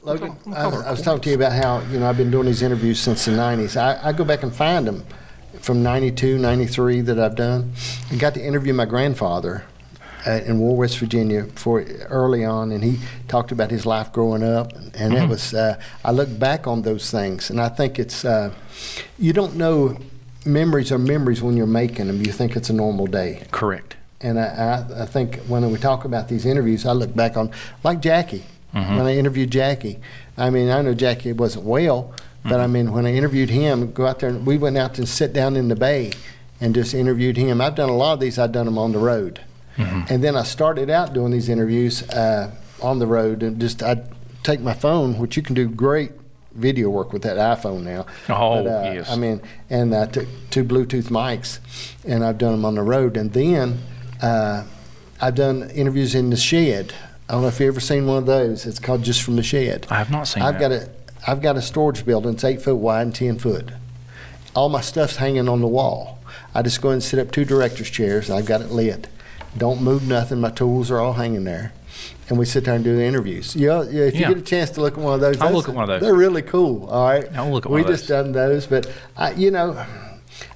Logan, I was talking to you about how, I've been doing these interviews since the 90s. I go back and find them from 92, 93 that I've done. I got to interview my grandfather in War, West Virginia early on, and he talked about his life growing up. And it was, I look back on those things, and I think it's, you don't know memories are memories when you're making them. You think it's a normal day. Correct. And I think when we talk about these interviews, I look back on, like Jackie. When I interviewed Jackie, I know Jackie wasn't well, but when I interviewed him, go out there, and we went out and sit down in the bay and just interviewed him. I've done a lot of these, I've done them on the road. And then I started out doing these interviews on the road, and I'd take my phone, which you can do great video work with that iPhone now. Yes. And I took 2 Bluetooth mics, and I've done them on the road. And then I've done interviews in the shed. I don't know if you've ever seen one of those. It's called Just From the Shed. I have not seen that. I've got a storage building. It's 8 foot wide and 10 foot. All my stuff's hanging on the wall. I just go and sit up 2 director's chairs, and I've got it lit. Don't move nothing. My tools are all hanging there. And we sit there and do the interviews. If you get a chance to look at one of those, I'll look at one of those. They're really cool, all right? I'll look at one of those. We just done those, but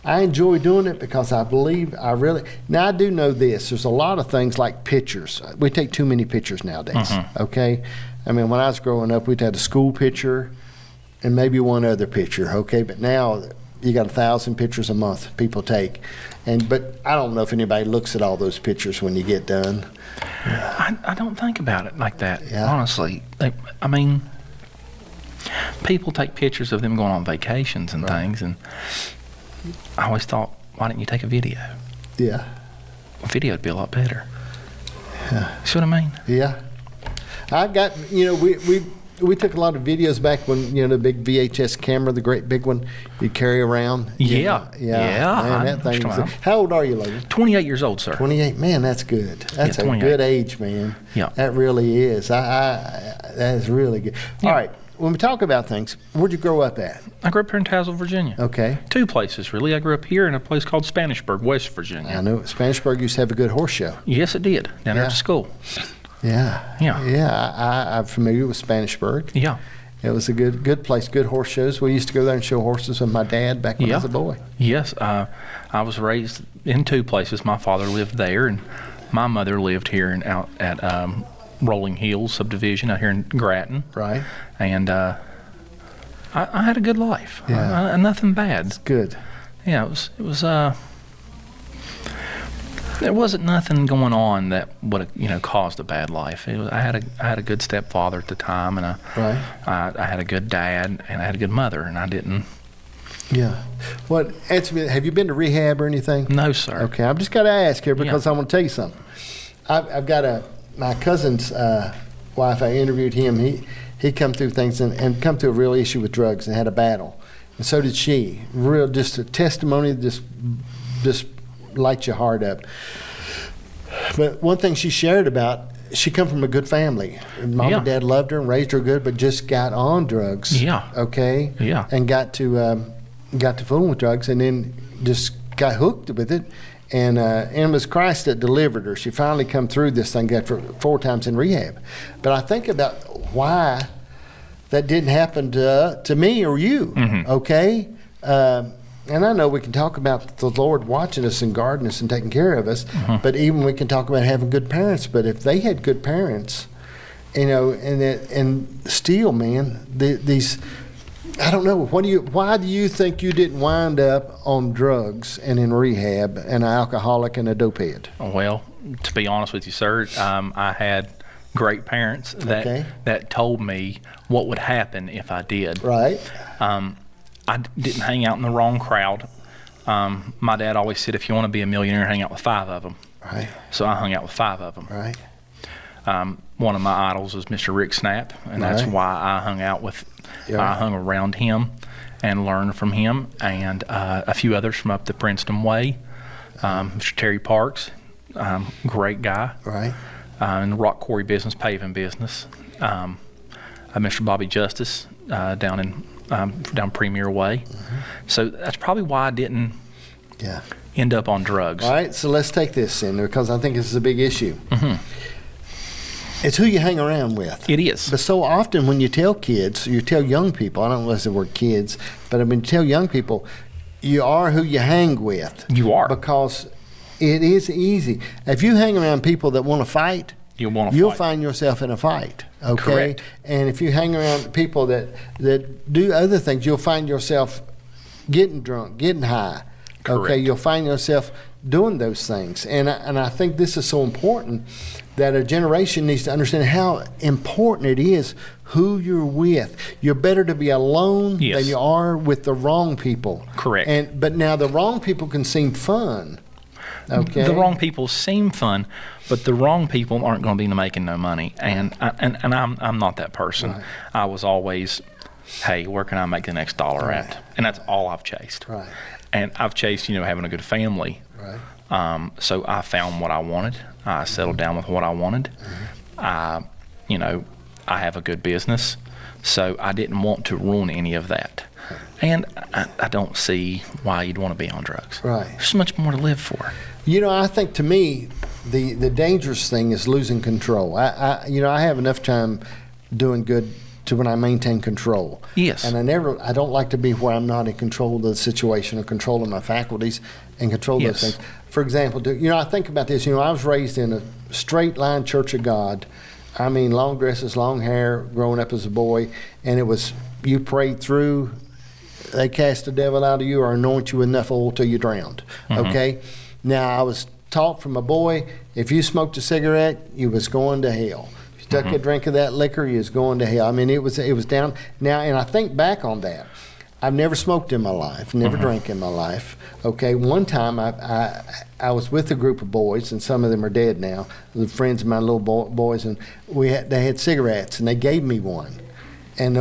I enjoy doing it because I believe now I do know this. There's a lot of things like pictures. We take too many pictures nowadays, okay? When I was growing up, we'd had a school picture and maybe one other picture, okay? But now you got 1,000 pictures a month people take. But I don't know if anybody looks at all those pictures when you get done. I don't think about it like that, Yeah. honestly. People take pictures of them going on vacations and things, and I always thought, why didn't you take a video? Yeah. A video would be a lot better. Yeah. See what I mean? Yeah. I've got, we took a lot of videos back when, the big VHS camera, the great big one you carry around. Yeah. Man, that thing how old are you, Logan? 28 years old, sir. 28. Man, that's good. That's a 28. good age, man. Yeah. That really is. That is really good. Yeah. All right. When we talk about things, where'd you grow up at? I grew up here in Tazewell, Virginia. Okay. 2 places, really. I grew up here in a place called Spanishburg, West Virginia. I know Spanishburg used to have a good horse show. Yes, it did. Down there at the school. Yeah. I'm familiar with Spanishburg. Yeah. It was a good place, good horse shows. We used to go there and show horses with my dad back when I was a boy. Yes. I was raised in 2 places. My father lived there, and my mother lived here out at Rolling Hills subdivision out here in Grattan. Right. And I had a good life. Yeah. Nothing bad. It's good. Yeah, it was there wasn't nothing going on that would have caused a bad life. I had a good stepfather at the time, and I had a good dad, and I had a good mother, and I didn't. Yeah. Answer me, have you been to rehab or anything? No, sir. Okay, I've just got to ask here because I want to tell you something. I've got my cousin's wife. I interviewed him. He come through things and come through a real issue with drugs and had a battle, and so did she. Just a testimony that just lights your heart up. But one thing she shared about, she come from a good family. Mom and dad loved her and raised her good, but just got on drugs. Yeah. Okay. Yeah. And got to fooling with drugs, and then just got hooked with it. And it was Christ that delivered her. She finally come through this thing, got 4 times in rehab. But I think about why that didn't happen to me or you. Okay. And I know we can talk about the Lord watching us and guarding us and taking care of us, but even we can talk about having good parents. But if they had good parents, and still, man, these, I don't know. Why do you think you didn't wind up on drugs and in rehab and an alcoholic and a dopehead? Well, to be honest with you, sir, I had great parents that told me what would happen if I did. Right. I didn't hang out in the wrong crowd. My dad always said, if you want to be a millionaire, hang out with 5 of them. Right. So I hung out with 5 of them. Right. One of my idols was Mr. Rick Snap, and that's why I hung out with. I hung around him and learned from him, and a few others from up the Princeton way. Mr. Terry Parks, great guy. Right. In the rock quarry business, paving business. Mr. Bobby Justice down Premier Way. So that's probably why I didn't end up on drugs. All right, so let's take this in because I think this is a big issue. It's who you hang around with. It is. But so often when you tell kids, you tell young people, I don't know if the word kids, but I mean, you tell young people, you are who you hang with. You are. Because it is easy. If you hang around people that want to fight, you'll find yourself in a fight. Okay? Correct. And if you hang around people that do other things, you'll find yourself getting drunk, getting high. Correct. Okay? You'll find yourself doing those things. And I think this is so important that a generation needs to understand how important it is who you're with. You're better to be alone Yes. than you are with the wrong people. Correct. But now the wrong people can seem fun. Okay. The wrong people seem fun, but the wrong people aren't going to be making no money. And I'm not that person. Right. I was always, hey, where can I make the next dollar at? And that's all I've chased. Right. And I've chased, having a good family. Right. So I found what I wanted. I settled down with what I wanted. I have a good business, so I didn't want to ruin any of that. And I don't see why you'd want to be on drugs. Right. There's so much more to live for. I think to me, the dangerous thing is losing control. I have enough time doing good to when I maintain control. Yes. And I don't like to be where I'm not in control of the situation or control of my faculties and control those Yes. things. For example, I think about this. I was raised in a straight line Church of God. I mean, long dresses, long hair, growing up as a boy, and it was you prayed through. They cast the devil out of you or anoint you with enough oil till you drowned. Okay? Now, I was taught from a boy, if you smoked a cigarette, you was going to hell. If you took a drink of that liquor, you was going to hell. I mean, it was down. Now, and I think back on that. I've never smoked in my life, never drank in my life. Okay, one time I was with a group of boys, and some of them are dead now, the friends of my little boys, and they had cigarettes, and they gave me one. And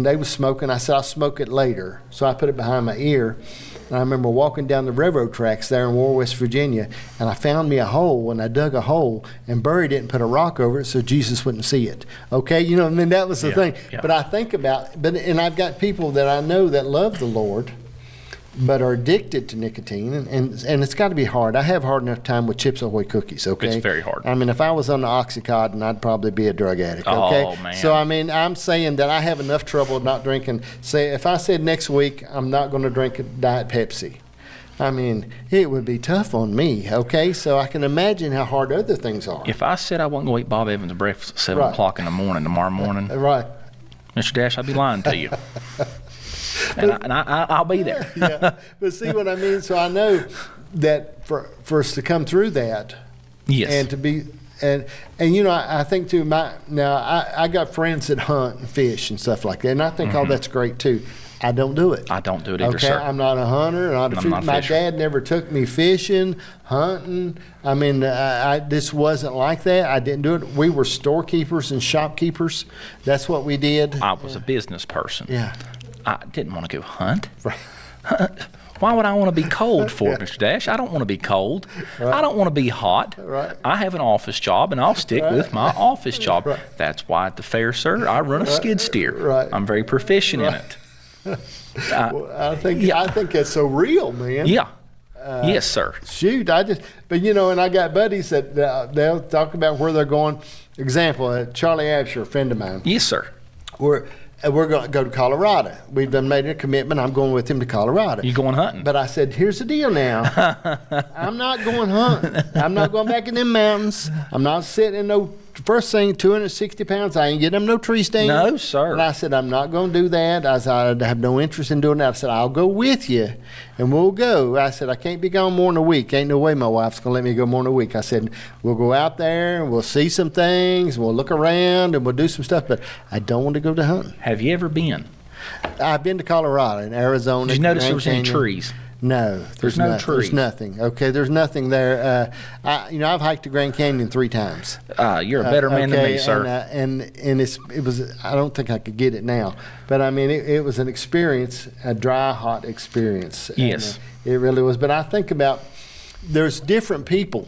they was smoking. I said, I'll smoke it later. So I put it behind my ear. And I remember walking down the railroad tracks there in War, West Virginia, and I found me a hole, and I dug a hole and buried it and put a rock over it so Jesus wouldn't see it. Okay, that was the thing. Yeah. But I think about, and I've got people that I know that love the Lord, but are addicted to nicotine, and it's got to be hard. I have hard enough time with Chips Ahoy cookies, okay? It's very hard. I mean, if I was on the Oxycontin, I'd probably be a drug addict, okay? Oh, man. So, I mean, I'm saying that I have enough trouble not drinking. Say, if I said next week I'm not going to drink a Diet Pepsi, I mean, it would be tough on me, okay? So I can imagine how hard other things are. If I said I wasn't going to eat Bob Evans breakfast at 7 o'clock in the morning tomorrow morning, Right. Mr. Dash, I'd be lying to you. And I'll be there. Yeah, but see what I mean? So I know that for us to come through that, Yes. and to be, and I think too, I got friends that hunt and fish and stuff like that, and I think all that's great too. I don't do it. I don't do it either, okay? sir. I'm not a hunter. I'm not a my fisher. dad never took me fishing, hunting. I mean, this wasn't like that. I didn't do it. We were storekeepers and shopkeepers. That's what we did. I was a business person. Yeah. I didn't want to go hunt. Right. Why would I want to be cold for it, Mr. Dash? I don't want to be cold. Right. I don't want to be hot. Right. I have an office job, and I'll stick with my office job. Right. That's why at the fair, sir, I run a skid steer. Right. I'm very proficient in it. Well, I think that's so real, man. Yeah. Yes, sir. Shoot, and I got buddies that they'll talk about where they're going. Example, Charlie Absher, a friend of mine. Yes, sir. We're going to go to Colorado. We've done made a commitment. I'm going with him to Colorado. You going hunting? But I said, here's the deal now. I'm not going hunting. I'm not going back in them mountains. I'm not sitting in no, first thing, 260 pounds. I ain't getting them no tree stand. No, sir. And I said, I'm not going to do that. I said, I have no interest in doing that. I said, I'll go with you, and we'll go. I said, I can't be gone more than a week. Ain't no way my wife's going to let me go more than a week. I said, we'll go out there, and we'll see some things, and we'll look around, and we'll do some stuff, but I don't want to go to hunting. Have you ever been? I've been to Colorado and Arizona. Did you notice Grand there was any Canyon. trees? No, There's no trees. There's nothing. Okay, there's nothing there. I've hiked the Grand Canyon 3 times. You're a better man than me, sir. And it was. I don't think I could get it now, but I mean, it was an experience, a dry, hot experience. Yes. And, it really was. But I think about there's different people.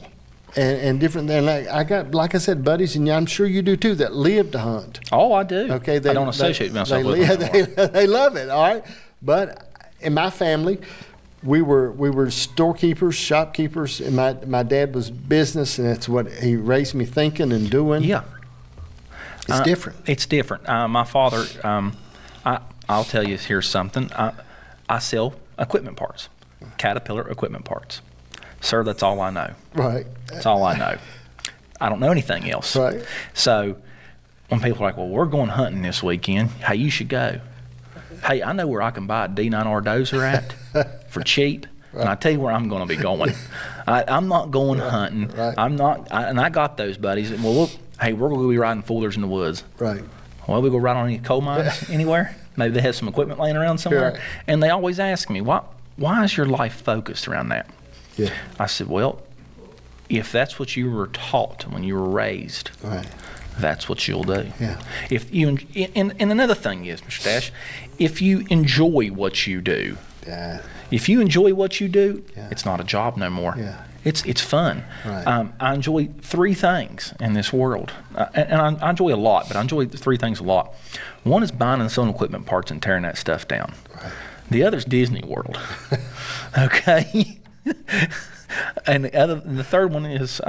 And different, and I got, like I said, buddies, and I'm sure you do too, that live to hunt. Oh, I do. Okay, I don't associate myself with them. They love it, all right. But in my family, we were storekeepers, shopkeepers, and my dad was business, and that's what he raised me thinking and doing. Yeah. It's different. It's different. My father, I'll tell you, here's something. I sell equipment parts, Caterpillar equipment parts. Sir, that's all I know. Right. That's all I know. I don't know anything else. Right. So when people are like, well, we're going hunting this weekend, hey, you should go. Hey, I know where I can buy a D9R dozer at for cheap. Right. And I tell you where I'm going to be going. I'm not going hunting. Right. And I got those buddies. Well, look, hey, we're going to be riding foolers in the woods. Right. Well, we go ride on any coal mines anywhere. Maybe they have some equipment laying around somewhere. Right. And they always ask me, why is your life focused around that? Yeah. I said, well, if that's what you were taught when you were raised, right, that's what you'll do. Yeah. If you and another thing is, Mr. Dash, if you enjoy what you do, yeah, if you enjoy what you do, yeah, it's not a job no more. Yeah. It's fun. Right. I enjoy three things in this world, and I enjoy a lot, but I enjoy three things a lot. One is buying and selling equipment parts and tearing that stuff down. Right. The other is Disney World. Okay. And the third one is,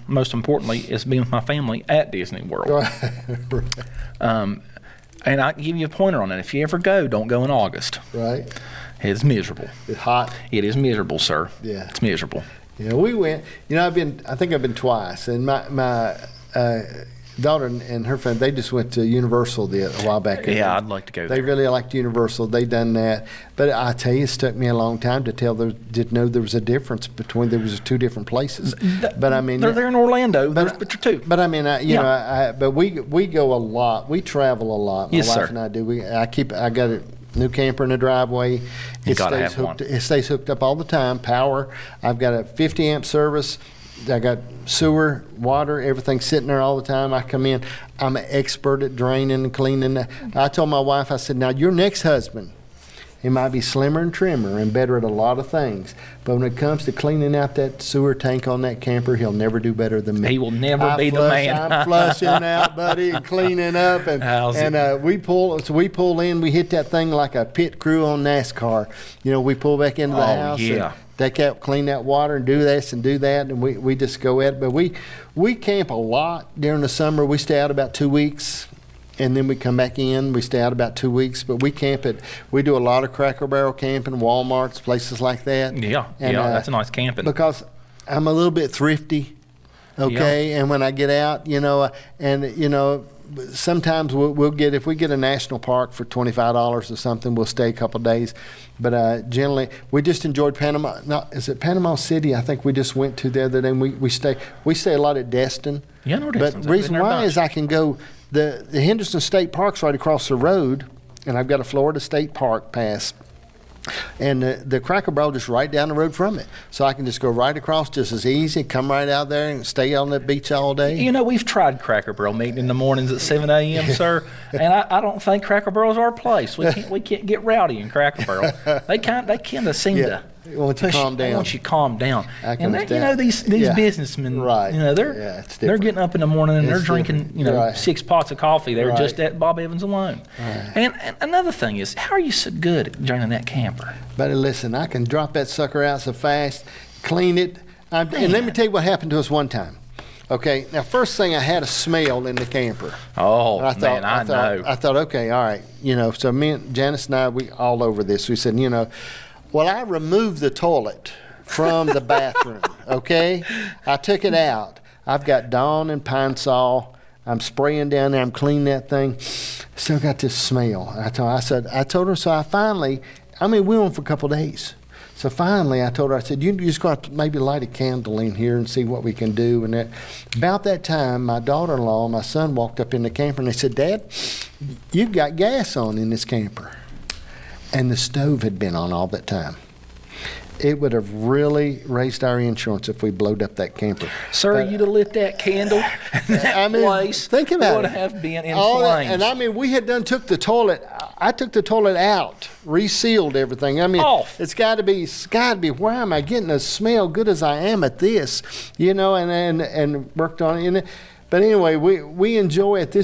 most importantly, is being with my family at Disney World. Right. And I can give you a pointer on that. If you ever go, don't go in August. Right. It's miserable. It's hot. It is miserable, sir. Yeah. It's miserable. Yeah, we went. I think I've been twice, and my daughter and her friend, they just went to Universal a while back. Yeah, I'd like to go there. They really liked Universal. They done that, but I tell you, it took me a long time to didn't know there was a difference between there was two different places. But I mean, they're there in Orlando. But you're two. But I mean, but we go a lot. We travel a lot. My Yes, wife sir. and I do. I got a new camper in the driveway. You gotta have one. It stays hooked up all the time. Power. I've got a 50 amp service. I got sewer, water, everything sitting there all the time. I come in. I'm an expert at draining and cleaning. I told my wife, I said, now your next husband, he might be slimmer and trimmer and better at a lot of things, but when it comes to cleaning out that sewer tank on that camper, he'll never do better than me. He will never be the man. I'm flushing out, buddy, and cleaning up, and we pull in. We hit that thing like a pit crew on NASCAR. We pull back into the house. Yeah. And take out, clean that water, and do this and do that, and we just go at it. But we camp a lot during the summer. We stay out about 2 weeks, and then we come back in. We stay out about 2 weeks, but we camp it. We do a lot of Cracker Barrel camping, Walmarts, places like that. Yeah, and, that's a nice camping. Because I'm a little bit thrifty, okay? Yeah. And when I get out, sometimes we'll get, if we get a national park for $25 or something, we'll stay a couple of days. But generally, we just enjoyed Panama. No, is it Panama City? I think we just went to the other day. And we stay a lot at Destin. Yeah, no, But the reason why is I can go, the Henderson State Park's right across the road, and I've got a Florida State Park pass. And the Cracker Barrel just right down the road from it. So I can just go right across just as easy, come right out there and stay on that beach all day. We've tried Cracker Barrel meeting in the mornings at 7 a.m., sir, and I don't think Cracker Barrel's our place. We can't get rowdy in Cracker Barrel. They kind of seem to once you calm down. Once you calm down. And these businessmen, right. They're getting up in the morning and they're drinking, right. 6 pots of coffee. They're right. just at Bob Evans alone. Right. And another thing is, how are you so good at draining that camper? But listen, I can drop that sucker out so fast, clean it. And let me tell you what happened to us one time. Okay, now first thing, I had a smell in the camper. Oh, I know. I thought, okay, all right. So me and Janice and I, we all over this. We said, well, I removed the toilet from the bathroom, okay? I took it out. I've got Dawn and Pine Sol. I'm spraying down there. I'm cleaning that thing. Still got this smell. I told her, so I finally, we went for a couple of days. So finally, I told her, I said, you just got to maybe light a candle in here and see what we can do. And about that time, my daughter-in-law and my son walked up in the camper, and they said, Dad, you've got gas on in this camper. And the stove had been on all that time. It would have really raised our insurance if we blowed up that camper. Sir, you'd have lit that candle. That place think about would it. have been in flames. And we had took the toilet. I took the toilet out, resealed everything. Off. It's got to be. Why am I getting a smell good as I am at this? And worked on it. But anyway, we enjoy it.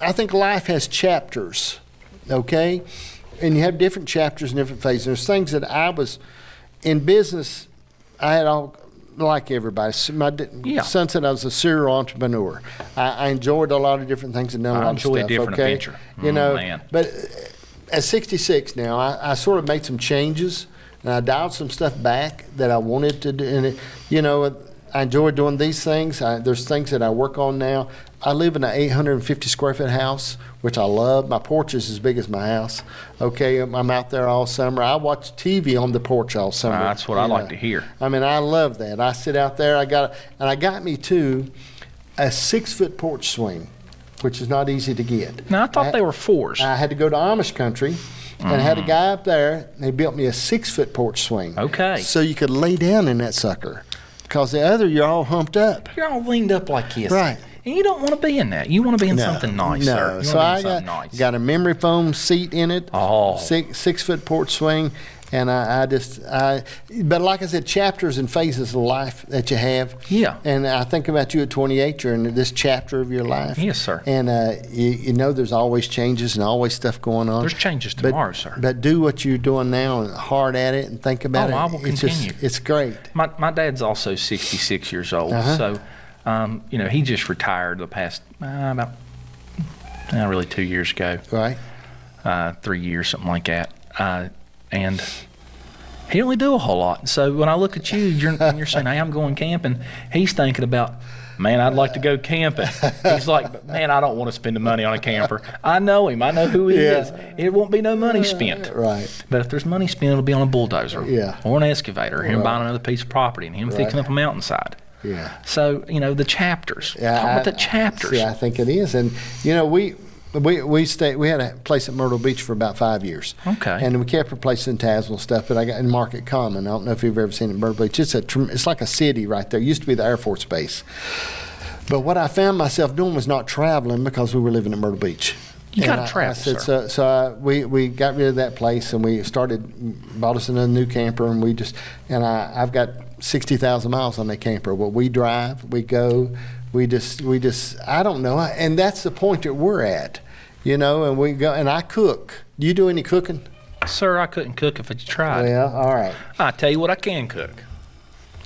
I think life has chapters, okay, and you have different chapters and different phases. There's things that I was in business. I had like everybody. My son said I was a serial entrepreneur. I enjoyed a lot of different things and done a lot of stuff. I enjoy a different adventure. You know, Man. but at 66 now, I sort of made some changes, and I dialed some stuff back that I wanted to do. And, you know, I enjoy doing these things. There's things that I work on now. I live in an 850 square foot house, which I love. My porch is as big as my house. Okay, I'm out there all summer. I watch TV on the porch all summer. That's what I like to hear. I mean, I love that. I sit out there. I got me too a 6-foot porch swing, which is not easy to get. Now I thought they were 4s. I had to go to Amish country. And had a guy up there, and he built me a 6-foot porch swing. Okay. So you could lay down in that sucker. Because the other, you're all humped up. You're all leaned up like this. Right. And you don't want to be in that. You want to be in something nice, sir. No. So I got a memory foam seat in it. Oh. 6-foot porch swing. And but like I said, chapters and phases of life that you have. Yeah. And I think about you at 28, you're in this chapter of your life. Yes, sir. And you know there's always changes and always stuff going on. There's changes tomorrow, sir. But do what you're doing now and hard at it and think about it. I will continue. It's great. My dad's also 66 years old. So, you know, he just retired the past about really 2 years ago. Right. 3 years, something like that. And he don't really do a whole lot. So when I look at you, you're saying, hey, I'm going camping. He's thinking about, man, I'd like to go camping. He's like, but man, I don't want to spend the money on a camper. I know him. I know who he is. It won't be no money spent. Right. But if there's money spent, it'll be on a bulldozer or an excavator, him buying another piece of property and him fixing up a mountainside. Yeah. So, you know, the chapters. Talk about the chapters. Yeah, I think it is. And, you know, we had a place at Myrtle Beach for about 5 years. Okay. And we kept replacing Tazewell stuff, but I got in Market Common. I don't know if you've ever seen it in Myrtle Beach. It's like a city right there. It used to be the Air Force Base. But what I found myself doing was not traveling because we were living at Myrtle Beach. You got to travel, sir. We got rid of that place and we bought us another new camper and I've got 60,000 miles on that camper. Well, we drive, we go. We just, I don't know. And that's the point that we're at, you know, and we go, and I cook. Do you do any cooking? Sir, I couldn't cook if I tried. Well, all right. I tell you what I can cook.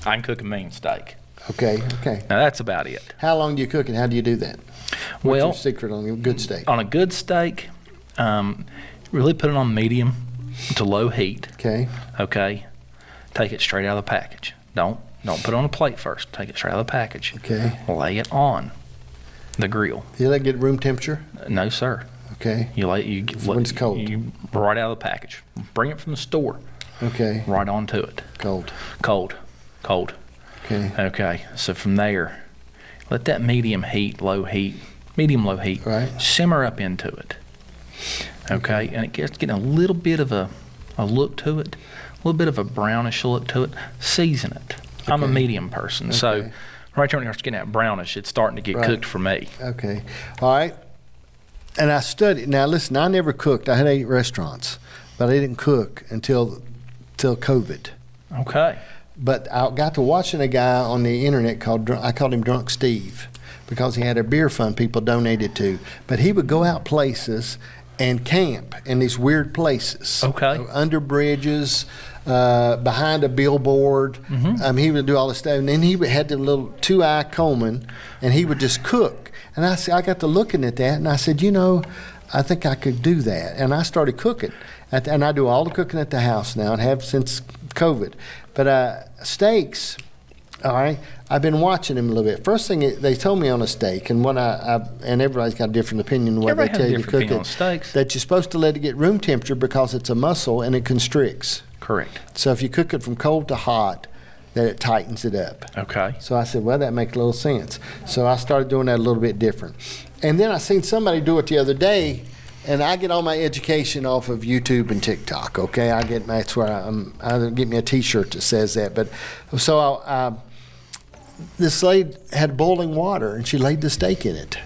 I can cook a mean steak. Okay. Now that's about it. How long do you cook and how do you do that? What's your secret on a good steak? On a good steak, really put it on medium to low heat. Okay. Take it straight out of the package. Don't put it on a plate first. Take it straight out of the package. Okay. Lay it on the grill. You let it get room temperature? No, sir. Okay. When it's cold? Right out of the package. Bring it from the store. Okay. Right onto it. Cold. Okay. So from there, let that medium low heat, right, simmer up into it. Okay. And it gets getting a little bit of a look to it, a little bit of a brownish look to it. Season it. Okay. I'm a medium person, so right when it's getting that brownish, it's starting to get cooked for me. Okay. All right. And I studied. Now, listen, I never cooked. I had 8 restaurants, but I didn't cook until COVID. Okay. But I got to watching a guy on the internet I called him Drunk Steve because he had a beer fund people donated to. But he would go out places and camp in these weird places. Okay. Under bridges, behind a billboard. Mm-hmm. He would do all this stuff. And then he had the little 2-eye Coleman, and he would just cook. And I got to looking at that, and I said, you know, I think I could do that. And I started cooking. And I do all the cooking at the house now and have since COVID. But steaks, all right, I've been watching them a little bit. First thing they told me on a steak, and and everybody's got a different opinion on what they tell you to cook it, that you're supposed to let it get room temperature because it's a muscle and it constricts. Correct. So if you cook it from cold to hot, that it tightens it up. Okay. So I said, well, that makes a little sense. So I started doing that a little bit different. And then I seen somebody do it the other day, and I get all my education off of YouTube and TikTok, okay? That's where I get me a T-shirt that says that. But so this lady had boiling water, and she laid the steak in it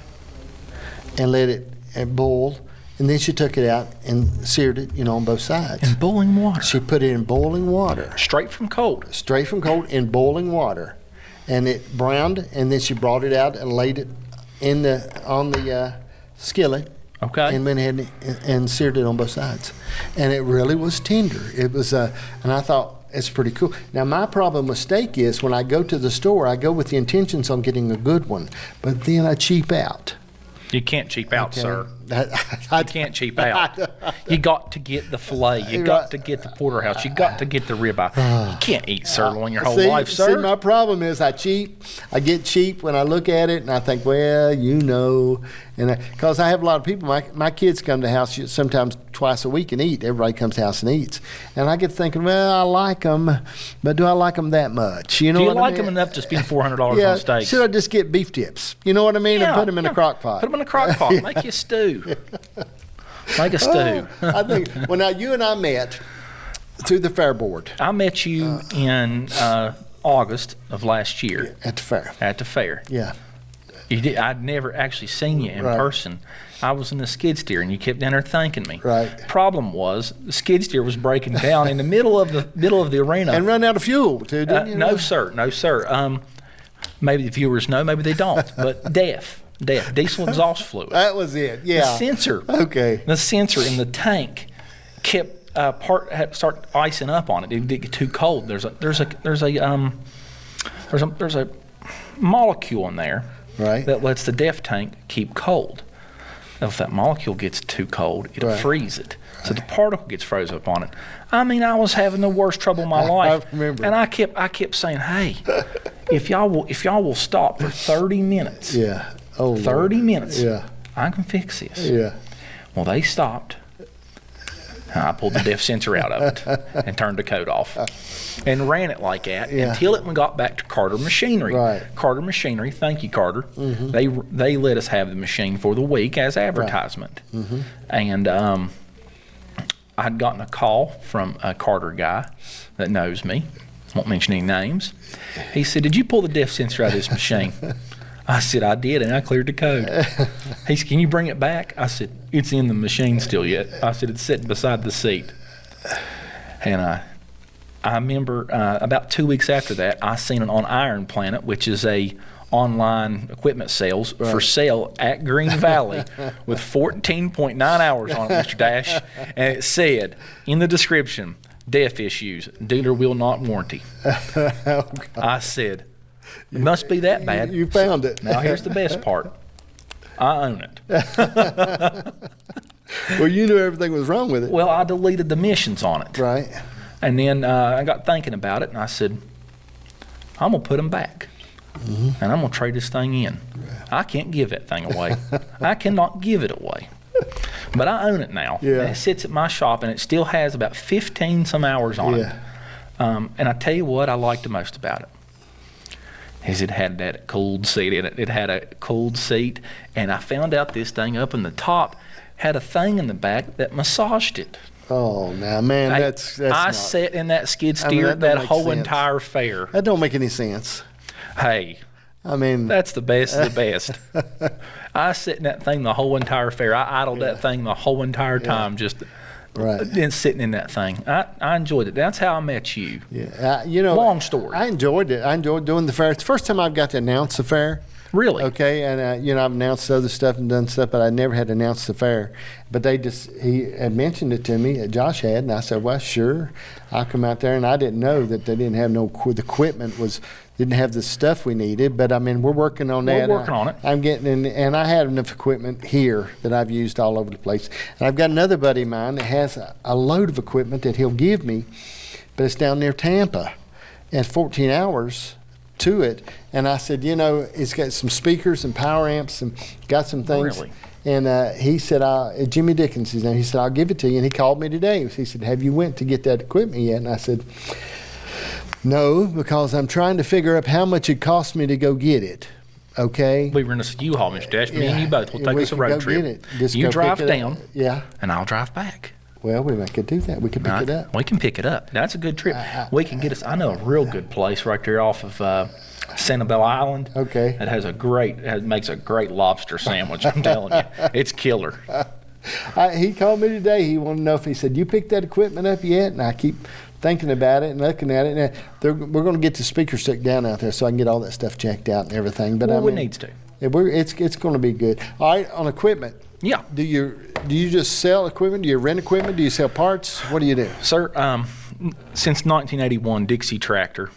and let it boil. And then she took it out and seared it, on both sides. In boiling water? She put it in boiling water. Straight from cold? Straight from cold in boiling water. And it browned, and then she brought it out and laid it on the skillet. Okay. And went ahead and seared it on both sides. And it really was tender. It was, and I thought, it's pretty cool. Now, my problem with steak is when I go to the store, I go with the intentions on getting a good one, but then I cheap out. You can't cheap out, Okay. sir. I You can't cheap out. You got to get the filet. You got to get the porterhouse. You got to get the ribeye. You can't eat sirloin your whole life, sir. See, my problem is I get cheap when I look at it, and I think, well, and because I have a lot of people. My kids come to the house sometimes twice a week and eat. Everybody comes to the house and eats, and I get thinking, well, I like them, but do I like them that much? You know, Do you what I like mean? them enough to spend $400 Yeah, on steaks? should I just get beef tips? You know what I mean, and put them in a crock pot? Put them in a crock pot. Make you a stew. Make a stew. I think. Well, now you and I met through the fair board I met you in August of last year at the fair. at the fair. Yeah. I'd never actually seen you in Right. person. I was in the skid steer, and you kept down there thanking me. Right. Problem was, the skid steer was breaking down in the middle of the arena. And run out of fuel too, didn't you? No, sir. No, sir. Maybe the viewers know, maybe they don't. But diesel exhaust fluid. That was it. Yeah. The sensor. Okay. The sensor in the tank kept had to start icing up on it. It didn't get too cold. There's a molecule in there Right. that lets the DEF tank keep cold. Now, if that molecule gets too cold, it'll Right. freeze it. So the particle gets frozen up on it. I mean, I was having the worst trouble of my life. I remember. And I kept saying, hey, if y'all will stop for 30 minutes, Yeah. Oh. 30 Lord. minutes, Yeah. I can fix this. Yeah. Well, they stopped. I pulled the DEF sensor out of it and turned the code off and ran it like that Yeah. until it got back to Carter Machinery. Right. Carter Machinery, thank you, Carter. They let us have the machine for the week as advertisement. And I'd gotten a call from a Carter guy that knows me. Won't mention any names. He said, "Did you pull the DEF sensor out of this machine?" I said, "I did, and I cleared the code." He said, "Can you bring it back?" I said, "It's in the machine still yet." I said, "It's sitting beside the seat." And I remember about 2 weeks after that, I seen it on Iron Planet, which is a online equipment sales for sale at Green Valley with 14.9 hours on it, Mr. Dash. And it said in the description, DEF issues, dealer will not warranty. I said, it must be that bad. You found it. Now here's the best part. I own it. Well, you knew everything was wrong with it. Well, I deleted the missions on it. Right. And then I got thinking about it, and I said, I'm going to put them back. And I'm going to trade this thing in. I can't give that thing away. I cannot give it away. But I own it now. Yeah. And it sits at my shop, and it still has about 15 some hours on it. And I tell you what I liked the most about it is it had that cooled seat in it. It had a cooled seat, and I found out this thing up in the top had a thing in the back that massaged it. Oh, now, man, that's I not, sat in that skid steer that don't that make whole sense. entire fair. that don't make any sense. Hey, I mean, that's the best of the best. I sat in that thing the whole entire fair. I idled that thing the whole entire time, just right. sitting in that thing. I enjoyed it. That's how I met you. Yeah, you know, Long story. I enjoyed it. I enjoyed doing the fair. It's the first time I've got to announce the fair. Really? Okay, and you know, I've announced other stuff and done stuff, but I never had announced the fair. But he had mentioned it to me, Josh had, and I said, well, sure, I'll come out there. And I didn't know that they didn't have the equipment didn't have the stuff we needed. But I mean, we're working on that. We're working on it. I'm getting in, and I have enough equipment here that I've used all over the place. And I've got another buddy of mine that has a load of equipment that he'll give me, but it's down near Tampa, and 14 hours to it. And I said, you know, it's got some speakers and power amps and got some things. Really? And he said, Jimmy Dickens, his name. He said, I'll give it to you. And he called me today. He said, have you went to get that equipment yet? And I said, no, because I'm trying to figure out how much it cost me to go get it. Okay. We were in a U-Haul, Mr. Dash. Me and you both. We'll take we us a can road go trip. get it. Just You go drive pick it up. down, Yeah. and I'll drive back. Well, we could do that. We could pick it up. We can pick it up. That's a good trip. We can get us. I know a real good place right there off of Sanibel Island. Okay. It makes a great lobster sandwich. I'm telling you, it's killer. He called me today. He wanted to know if he said, you picked that equipment up yet? And I keep thinking about it and looking at it. And we're going to get the speaker stick down out there so I can get all that stuff checked out and everything. But Well, it needs to. It's going to be good. All right, on equipment. Yeah. Do you just sell equipment? Do you rent equipment? Do you sell parts? What do you do? Sir, Since 1981, Dixie Tractor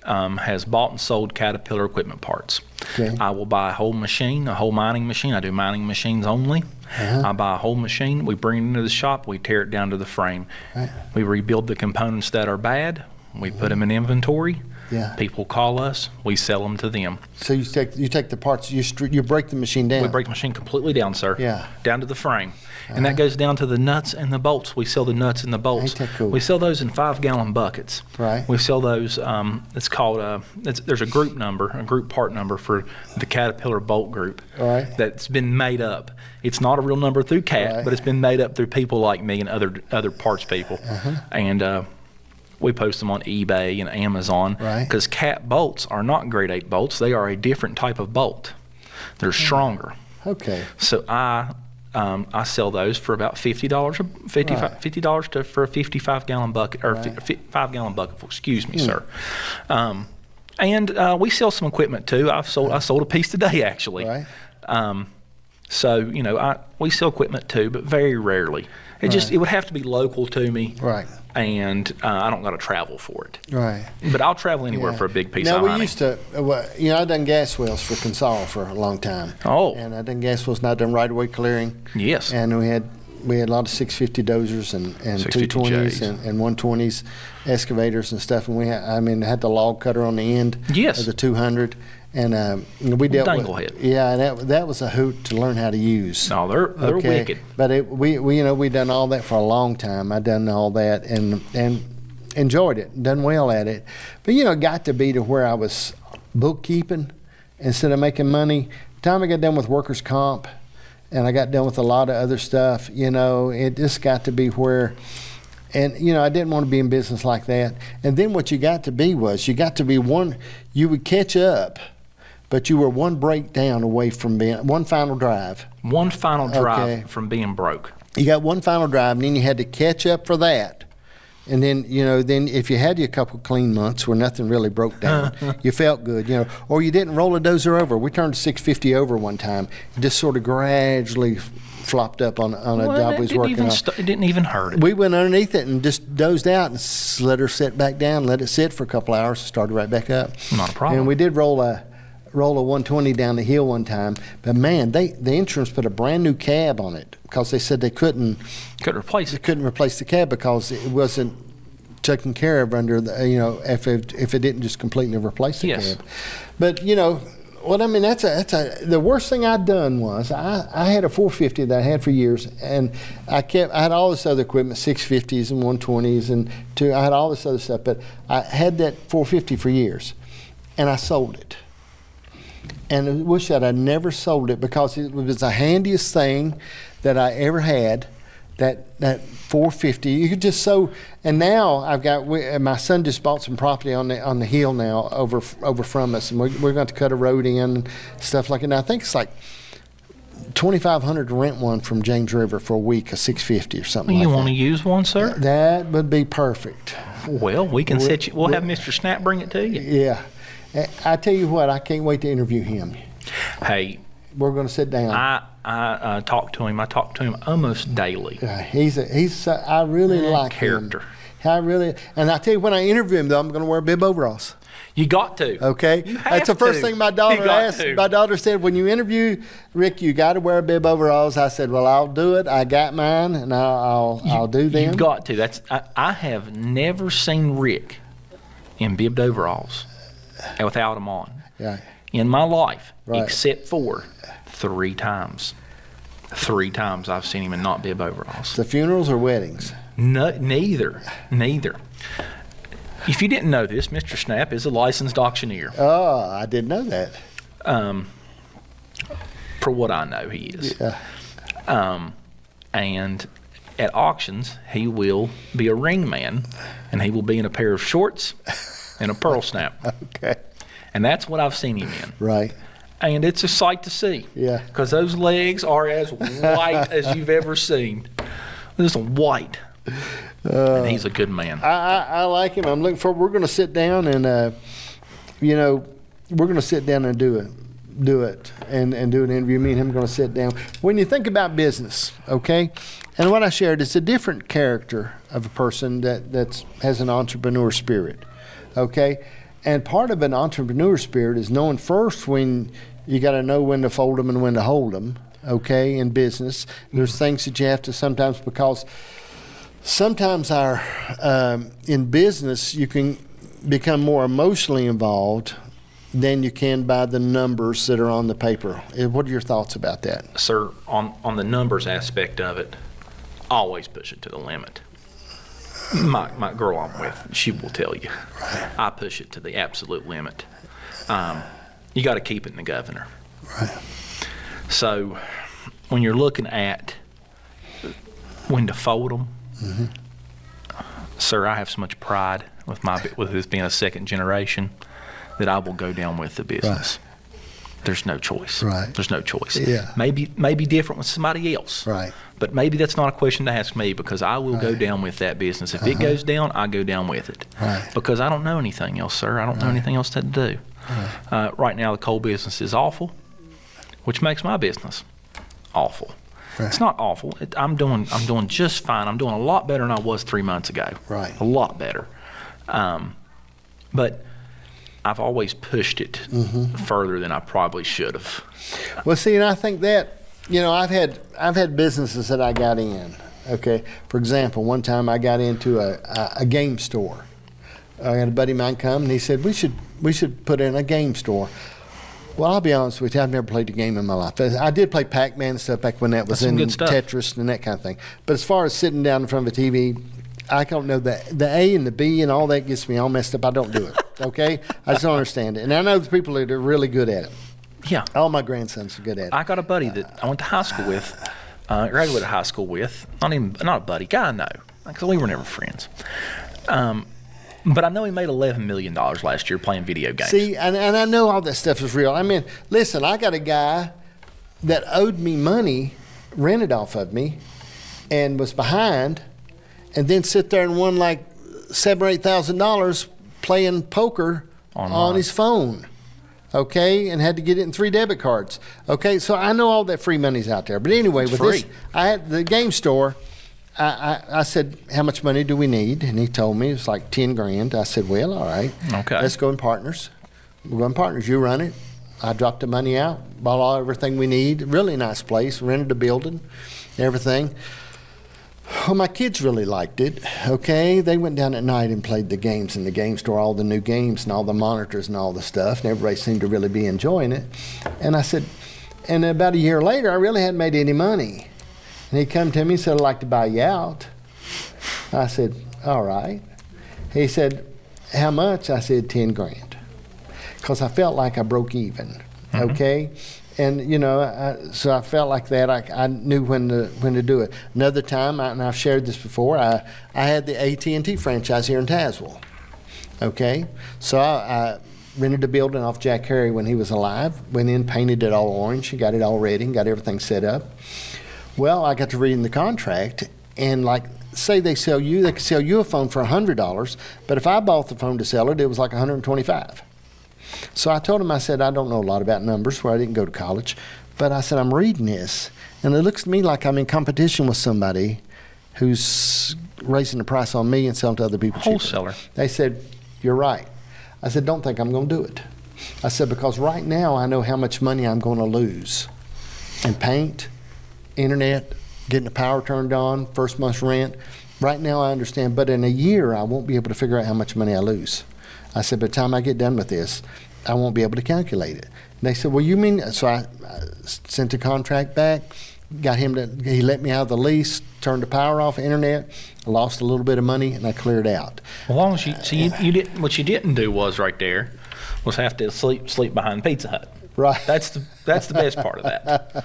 has bought and sold Caterpillar equipment parts. Okay. I will buy a whole machine, a whole mining machine. I do mining machines only. I buy a whole machine. We bring it into the shop. We tear it down to the frame. Right. We rebuild the components that are bad. We put them in inventory. Yeah. People call us. We sell them to them. So you take the parts, you break the machine down. We break the machine completely down, sir. Yeah. Down to the frame. And that goes down to the nuts and the bolts. We sell the nuts and the bolts. Ain't that cool? We sell those in 5-gallon buckets. Right. We sell those, it's called, there's a group number, a group part number for the Caterpillar bolt group. Right. That's been made up. It's not a real number through CAT, Right. but it's been made up through people like me and other parts people. And we post them on eBay and Amazon. Right. Because CAT bolts are not grade 8 bolts. They are a different type of bolt. They're stronger. Okay. So I sell those for about $50, $50 for a 55-gallon bucket, or 5-gallon bucket. Excuse me, sir. And we sell some equipment too. I sold a piece today actually. Right. So we sell equipment too, but very rarely. It would have to be local to me. Right. And I don't got to travel for it. Right. But I'll travel anywhere for a big piece of Now, we honey. used to, I done gas wells for Consol for a long time. Oh. And I done gas wells, and I done right-of-way clearing. Yes. And we had a lot of 650 dozers and 220s and 120s, excavators and stuff. And we had the log cutter on the end of the 200. And we dealt Danglehead. and that was a hoot to learn how to use. No, they're wicked. But we done all that for a long time. I done all that and enjoyed it, done well at it. But got to be to where I was bookkeeping instead of making money. The time I got done with workers' comp, and I got done with a lot of other stuff. It just got to be where. And, I didn't want to be in business like that. And then what you got to be you would catch up, but you were one breakdown away from being, one final drive. One final drive from being broke. You got one final drive, and then you had to catch up for that. And then, then if you had a couple clean months where nothing really broke down, you felt good, or you didn't roll a dozer over. We turned 650 over one time, just sort of gradually flopped up on a job we was working on. It didn't even hurt it. We went underneath it and just dozed out and let her sit back down, let it sit for a couple hours, and started right back up. Not a problem. And we did roll a 120 down the hill one time, but man, the insurance put a brand new cab on it because they said they couldn't replace it. They couldn't replace the cab because it wasn't taken care of under the if it didn't just completely replace the cab. But that's the worst thing I'd done was I had a 450 that I had for years, and I had all this other equipment, 650s and 120s, and I had all this other stuff, but I had that 450 for years, and I sold it. And I wish that I never sold it because it was the handiest thing that I ever had. That 450, you could just and now I've got my son just bought some property on the hill now over from us, and we're going to cut a road in and stuff like that. And I think it's like $2,500 to rent one from James River for a week, a 650 or something. You like want that. to use one, sir? That would be perfect. Well, we can set you. We'll have Mr. Snap bring it to you. Yeah, I tell you what, I can't wait to interview him. Hey, we're going to sit down. I talk to him. I talk to him almost daily. I really like character. Him. And I tell you, when I interview him, though, I'm going to wear bib overalls. You got to. Okay, that's the first thing my daughter asked. My daughter said, "When you interview Rick, you got to wear bib overalls." I said, "Well, I'll do it. I got mine, and I'll do them." You got to. I have never seen Rick in bibbed overalls without them on. Yeah. In my life, except for 3 times. 3 times I've seen him in not bib overalls. The funerals or weddings? No, neither. If you didn't know this, Mr. Snap is a licensed auctioneer. Oh, I didn't know that. For what I know, he is. Yeah. And at auctions, he will be a ring man, and he will be in a pair of shorts and a pearl snap. Okay. And that's what I've seen him in. Right. And it's a sight to see. Yeah. Because those legs are as white as you've ever seen. Just white. And he's a good man. I like him. I'm looking for. We're going to sit down and, we're going to sit down and do do it and do an interview. Me and him are going to sit down. When you think about business, okay, and what I shared, it's a different character of a person that has an entrepreneur spirit, okay? And part of an entrepreneur spirit is knowing first when you got to know when to fold them and when to hold them, okay, in business. There's things that you have to sometimes, because sometimes in business you can become more emotionally involved than you can by the numbers that are on the paper. What are your thoughts about that? Sir, on the numbers aspect of it, always push it to the limit. My girl I'm with, she will tell you, I push it to the absolute limit. You got to keep it in the governor. Right. So when you're looking at when to fold them, sir, I have so much pride with this being a second generation that I will go down with the business. Right. There's no choice. Right. There's no choice. Yeah. Maybe different with somebody else. Right. But maybe that's not a question to ask me, because I will go down with that business. If it goes down, I go down with it. Right. Because I don't know anything else, sir. I don't know anything else to do. Right now, the coal business is awful, which makes my business awful. Right. It's not awful. I'm doing just fine. I'm doing a lot better than I was 3 months ago. Right. A lot better. But I've always pushed it further than I probably should have. Well, see, and I think that, I've had businesses that I got in. Okay, for example, one time I got into a game store. I had a buddy of mine come and he said we should put in a game store. Well, I'll be honest with you, I've never played a game in my life. I did play Pac-Man and stuff back when that was in Tetris and that kind of thing. But as far as sitting down in front of a TV, I don't know the A and the B and all that gets me all messed up. I don't do it. Okay, I just don't understand it. And I know the people that are really good at it. Yeah. All my grandsons are good at it. I got a buddy that I went to high school with, graduated high school with. Not a buddy, guy I know, because we were never friends. But I know he made $11 million last year playing video games. See, and I know all that stuff is real. I mean, listen, I got a guy that owed me money, rented off of me, and was behind, and then sit there and won like $7,000 or $8,000 playing poker on his phone. Okay, and had to get it in 3 debit cards. Okay, so I know all that free money's out there. But anyway, with free. this, I had the game store. I said, how much money do we need? And he told me it was like 10 grand. I said, well, all right. Okay. Let's go in partners. We'll go in partners. You run it. I dropped the money out, bought everything we need. Really nice place. Rented a building, everything. Well, my kids really liked it, okay? They went down at night and played the games in the game store, all the new games and all the monitors and all the stuff, and everybody seemed to really be enjoying it. And I said, and about a year later, I really hadn't made any money. And he come to me and said, I'd like to buy you out. I said, all right. He said, how much? I said, 10 grand. Because I felt like I broke even, okay? And, so I felt like that. I knew when to do it. Another time, and I've shared this before, I had the AT&T franchise here in Tazewell, okay? So I rented a building off Jack Harry when he was alive, went in, painted it all orange, and got it all ready, and got everything set up. Well, I got to reading the contract, and say they could sell you a phone for $100, but if I bought the phone to sell it, it was like $125. So I told him, I said, I don't know a lot about numbers, where I didn't go to college, but I said, I'm reading this, and it looks to me like I'm in competition with somebody who's raising the price on me and selling to other people cheaper. Wholesaler. They said, you're right. I said, don't think I'm going to do it. I said, because right now I know how much money I'm going to lose in paint, internet, getting the power turned on, first month's rent. Right now I understand, but in a year I won't be able to figure out how much money I lose. I said, by the time I get done with this, I won't be able to calculate it. And they said, well, you mean, so I sent the contract back, got him he let me out of the lease, turned the power off, internet, lost a little bit of money, and I cleared out. As long as you didn't, what you didn't do was right there, was have to sleep behind Pizza Hut. Right. That's the best part of that.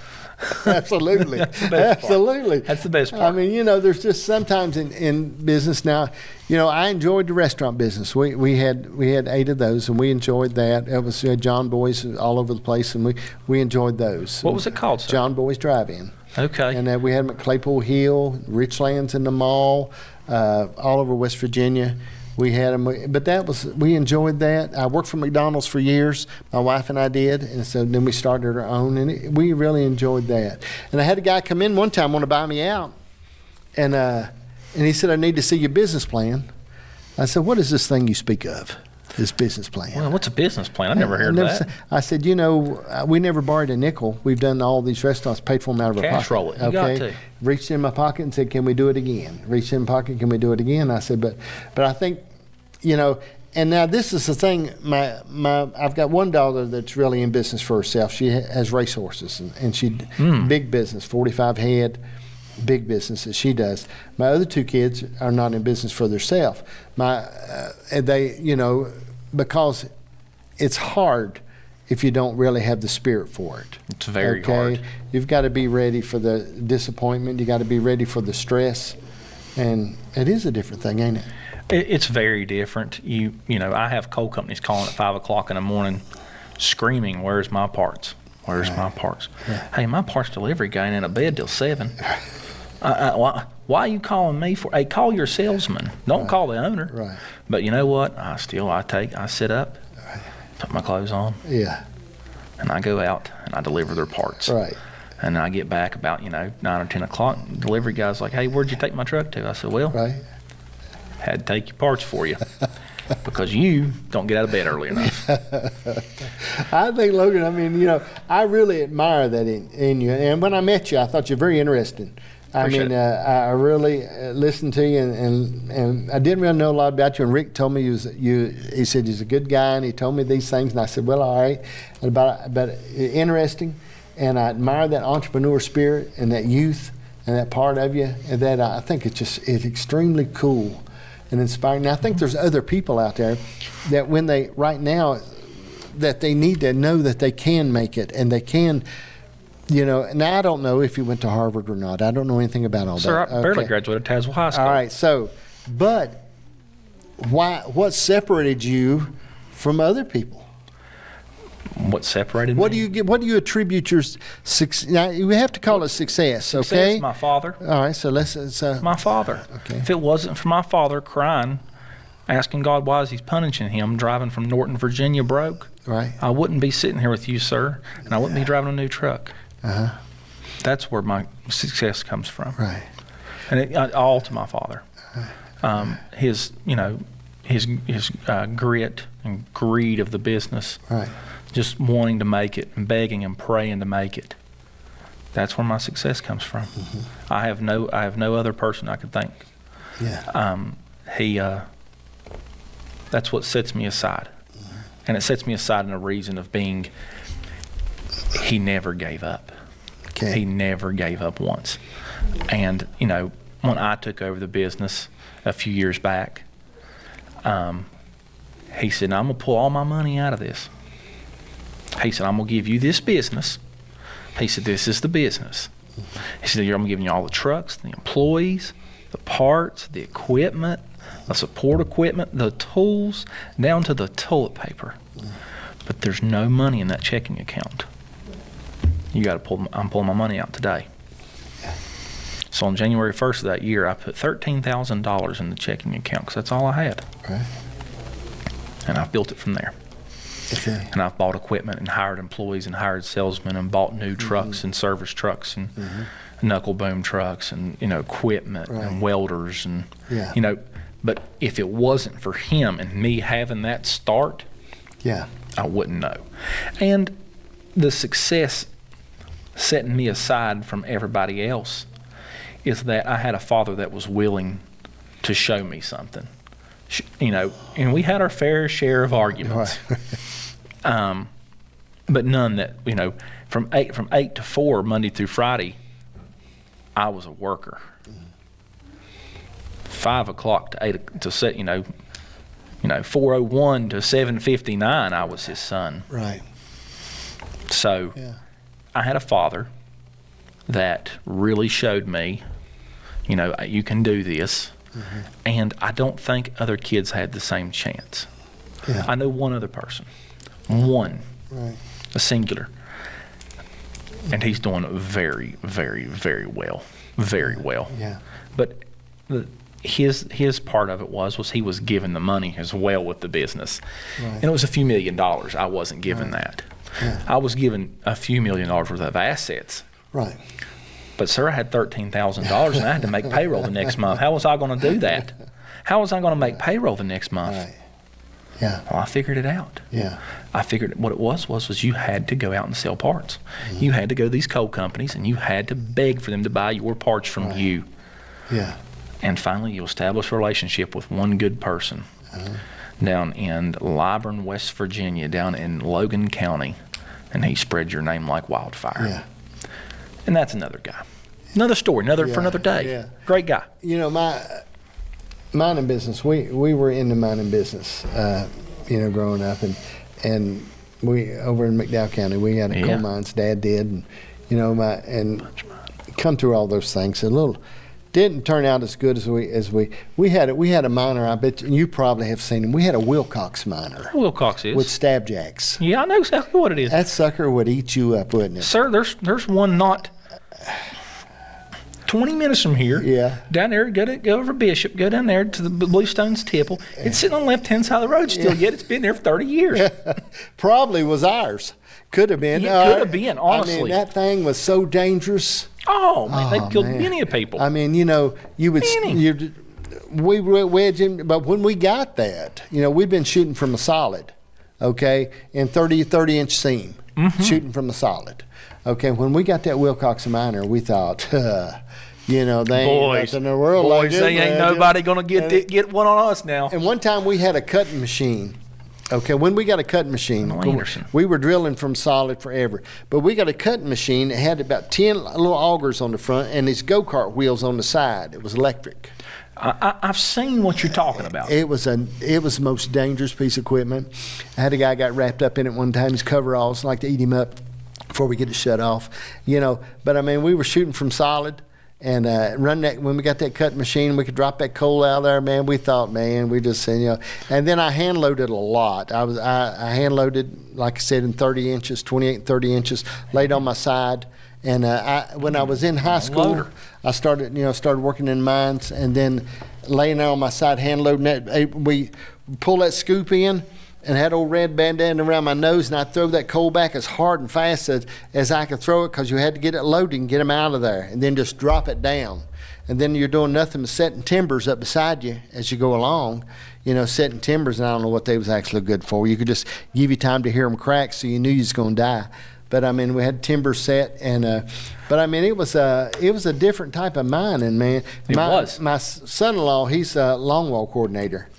Absolutely. That's the best Absolutely. Part. That's the best part. I mean, there's just sometimes in business now, I enjoyed the restaurant business. We had 8 of those, and we enjoyed that. It was John Boy's all over the place, and we enjoyed those. What was it called, sir? John Boy's Drive-In. Okay. And we had them at Claypool Hill, Richlands in the mall, all over West Virginia. We had them, but we enjoyed that. I worked for McDonald's for years. My wife and I did, and so then we started our own, and we really enjoyed that. And I had a guy come in one time, want to buy me out, and he said, "I need to see your business plan." I said, "What is this thing you speak of? This business plan?" Well, what's a business plan? I never heard of that. I said, we never borrowed a nickel. We've done all these restaurants, paid for them out of our pocket. Cash roll it. You got to. Reached in my pocket and said, "Can we do it again?" Reached in my pocket, "Can we do it again?" I said, but I think, and now this is the thing. I've got one daughter that's really in business for herself. She has racehorses, and she big business, 45 head. Big business that she does. My other two kids are not in business for themselves. Because it's hard if you don't really have the spirit for it. It's very hard. You've got to be ready for the disappointment. You got to be ready for the stress, and it is a different thing, ain't it? It's very different. I have coal companies calling at 5 o'clock in the morning, screaming, "Where's my parts? Where's my parts?" Right. Hey, my parts delivery guy ain't in a bed till 7. Why are you calling me for? Hey, call your salesman. Don't call the owner. Right. But you know what? I sit up, put my clothes on, and I go out and I deliver their parts. Right. And I get back about 9 or 10 o'clock. Delivery guy's like, "Hey, where'd you take my truck to?" I said, "Well, had to take your parts for you because you don't get out of bed early enough." I think, Logan, I really admire that in you. And when I met you, I thought you were very interesting. I really listened to you, and I didn't really know a lot about you. And Rick told me he said he's a good guy, and he told me these things, and I said, well, all right, but interesting, and I admire that entrepreneur spirit and that youth and that part of you, and that I think it's extremely cool and inspiring. And I think there's other people out there that that they need to know that they can make it, and they can. Now I don't know if you went to Harvard or not. I don't know anything about all that. Sir, I barely graduated Tazewell High School. All right, but what separated you from other people? What separated What me? What do you attribute your success? Now you have to call it success, okay? Success, my father. All right, so let's. My father. Okay. If it wasn't for my father crying, asking God why he's punishing him, driving from Norton, Virginia, broke, right, I wouldn't be sitting here with you, sir, and I wouldn't be driving a new truck. That's where my success comes from. Right. And all to my father. His grit and greed of the business. Right. Just wanting to make it and begging and praying to make it. That's where my success comes from. Mm-hmm. I have no other person I could thank. Yeah. That's what sets me aside. Mm-hmm. And it sets me aside in a reason of being, he never gave up. Okay. He never gave up once. And, when I took over the business a few years back, he said, "I'm going to pull all my money out of this." He said, "I'm going to give you this business." He said, "This is the business." He said, "I'm giving you all the trucks, the employees, the parts, the equipment, the support equipment, the tools, down to the toilet paper. But there's no money in that checking account. I'm pulling my money out today." So on January 1st of that year, I put $13,000 in the checking account because that's all I had. Right. And I've built it from there. Okay. And I've bought equipment and hired employees and hired salesmen and bought new trucks and service trucks and knuckle boom trucks and equipment and welders and But if it wasn't for him and me having that start, I wouldn't know. And the success setting me aside from everybody else is that I had a father that was willing to show me something. And we had our fair share of arguments. Right. But none that, from 8 to 4, Monday through Friday, I was a worker. 5 o'clock to 8 to set, 4:01 to 7:59, I was his son. Right. So I had a father that really showed me, you can do this. And I don't think other kids had the same chance. I know one other person. One. Right. A singular. And he's doing very, very, very well. Very well. Yeah. But, his part of it was he was given the money as well with the business, and it was a few $1 million. I wasn't given that. Yeah. I was given a few $1 million worth of assets. Right. But sir, I had $13,000 and I had to make payroll the next month. How was I going to do that? How was I going to make payroll the next month? Right. Yeah. Well, I figured it out. Yeah. I figured what it was you had to go out and sell parts. Mm-hmm. You had to go to these coal companies and you had to beg for them to buy your parts from you. Yeah. And finally, you establish a relationship with one good person down in Liburn, West Virginia, down in Logan County, and he spread your name like wildfire. Yeah. And that's another guy. Another story, for another day. Yeah. Great guy. You know, my mining business, we were in the mining business, growing up, and we over in McDowell County, we had a coal mines. Dad did, and and come through all those things. Didn't turn out as good as we had a miner. I bet you probably have seen him. We had a Wilcox miner. Wilcox is with stab jacks. Yeah, I know exactly what it is. That sucker would eat you up, wouldn't it? Sir, there's one not 20 minutes from here. Yeah. Down there, go over Bishop, go down there to the Bluestones Tipple. It's sitting on the left-hand side of the road still yet. It's been there for 30 years. Probably was ours. Could have been. It could have been, honestly. I mean, that thing was so dangerous. Oh, man, they killed many people. I mean, you would... We were wedging, but when we got that, we'd been shooting from a solid, okay, in 30-inch seam, shooting from a solid. Okay, when we got that Wilcox miner, we thought, they ain't nothing in the world like this. They ain't nobody going to get one on us now. And one time we had a cutting machine. Okay, when we got a cutting machine, we were drilling from solid forever. But we got a cutting machine that had about 10 little augers on the front and these go-kart wheels on the side. It was electric. I've seen what you're talking about. It was the most dangerous piece of equipment. I had a guy got wrapped up in it one time. His coveralls, like to eat him up before we get it shut off. But I mean, we were shooting from solid. And run that when we got that cutting machine, we could drop that coal out there, man. We thought, man, we just said, And then I hand loaded a lot. I hand loaded, like I said, in 30 inches, 28 and 30 inches, laid on my side. And when I was in high school, I started working in mines, and then laying there on my side, hand loading that. We pull that scoop in. And had old red bandana around my nose, and I'd throw that coal back as hard and fast as I could throw it, because you had to get it loaded and get them out of there, and then just drop it down. And then you're doing nothing but setting timbers up beside you as you go along, setting timbers, and I don't know what they was actually good for. You could just give you time to hear them crack so you knew you was going to die. But, I mean, we had timbers set, and but, I mean, it was a different type of mining, man. My son-in-law, he's a longwall coordinator.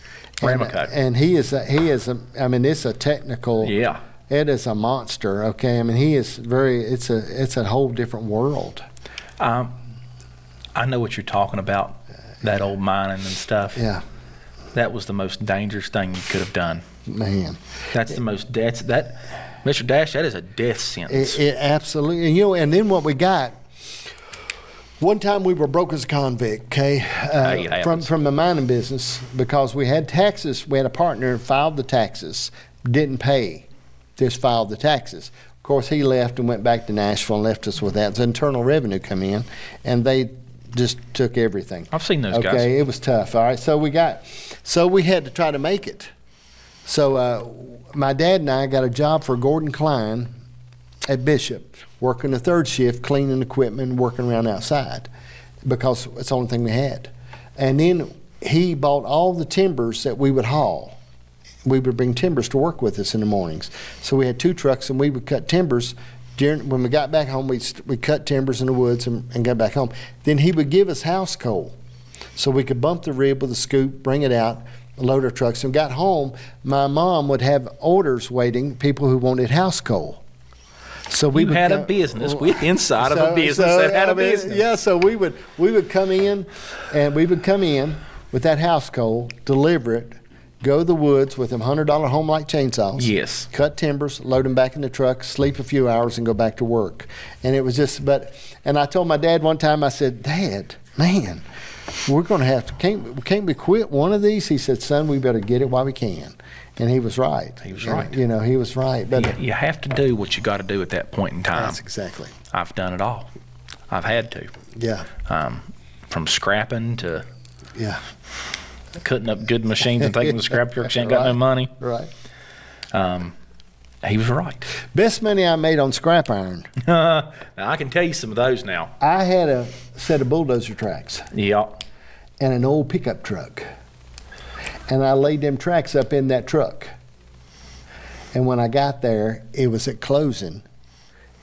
And he is I mean, it's a technical. Yeah. It is a monster. Okay. I mean, he is it's a whole different world. I know what you're talking about. That old mining and stuff. Yeah. That was the most dangerous thing you could have done. Man. That's the most Mr. Dash, that is a death sentence. It absolutely. And then what we got. One time we were broke as a convict, okay, from the mining business, because we had taxes. We had a partner who filed the taxes, didn't pay, just filed the taxes. Of course, he left and went back to Nashville and left us with that. The Internal Revenue come in, and they just took everything. I've seen those guys. Okay, it was tough. All right, so we had to try to make it. So my dad and I got a job for Gordon Klein at Bishop, working the third shift, cleaning equipment, working around outside, because it's the only thing we had. And then he bought all the timbers that we would haul. We would bring timbers to work with us in the mornings. So we had 2 trucks, and we would cut timbers. When we got back home, we'd cut timbers in the woods and got back home. Then he would give us house coal, so we could bump the rib with a scoop, bring it out, load our trucks. And got home, my mom would have orders waiting, people who wanted house coal. So we had a business inside of a business that had a business. Yeah, so we would come in, and we would come in with that house coal, deliver it, go to the woods with them $100 home-like chainsaws. Yes. Cut timbers, load them back in the truck, sleep a few hours, and go back to work. And it was just, and I told my dad one time, I said, Dad, man, we're going to have to, can't we quit one of these? He said, son, we better get it while we can. And he was right. He was right. He was right. But you have to do what you got to do at that point in time. That's exactly. I've done it all. I've had to. Yeah. From scrapping to Yeah. Cutting up good machines and taking the scrapyard. She ain't got no money. Right. He was right. Best money I made on scrap iron. Now, I can tell you some of those now. I had a set of bulldozer tracks Yeah. and an old pickup truck. And I laid them tracks up in that truck. And when I got there, it was at closing.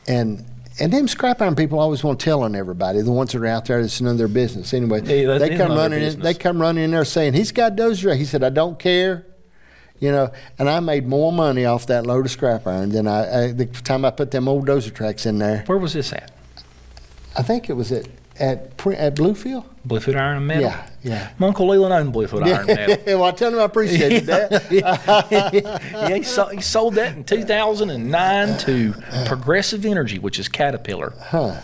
And them scrap iron people always want to tell on everybody. The ones that are out there, it's none of their business. Anyway, Yeah, they come running in. They come running in there saying, "He's got dozer." He said, "I don't care." You know, and I made more money off that load of scrap iron than the time I put them old dozer tracks in there. Where was this at? I think it was at Bluefield. Bluefoot Iron and Metal? Yeah. My Uncle Leland owned Bluefoot Iron and Metal. Well, I tell him I appreciated that. Yeah, he sold that in 2009 to Progressive Energy, which is Caterpillar. Huh.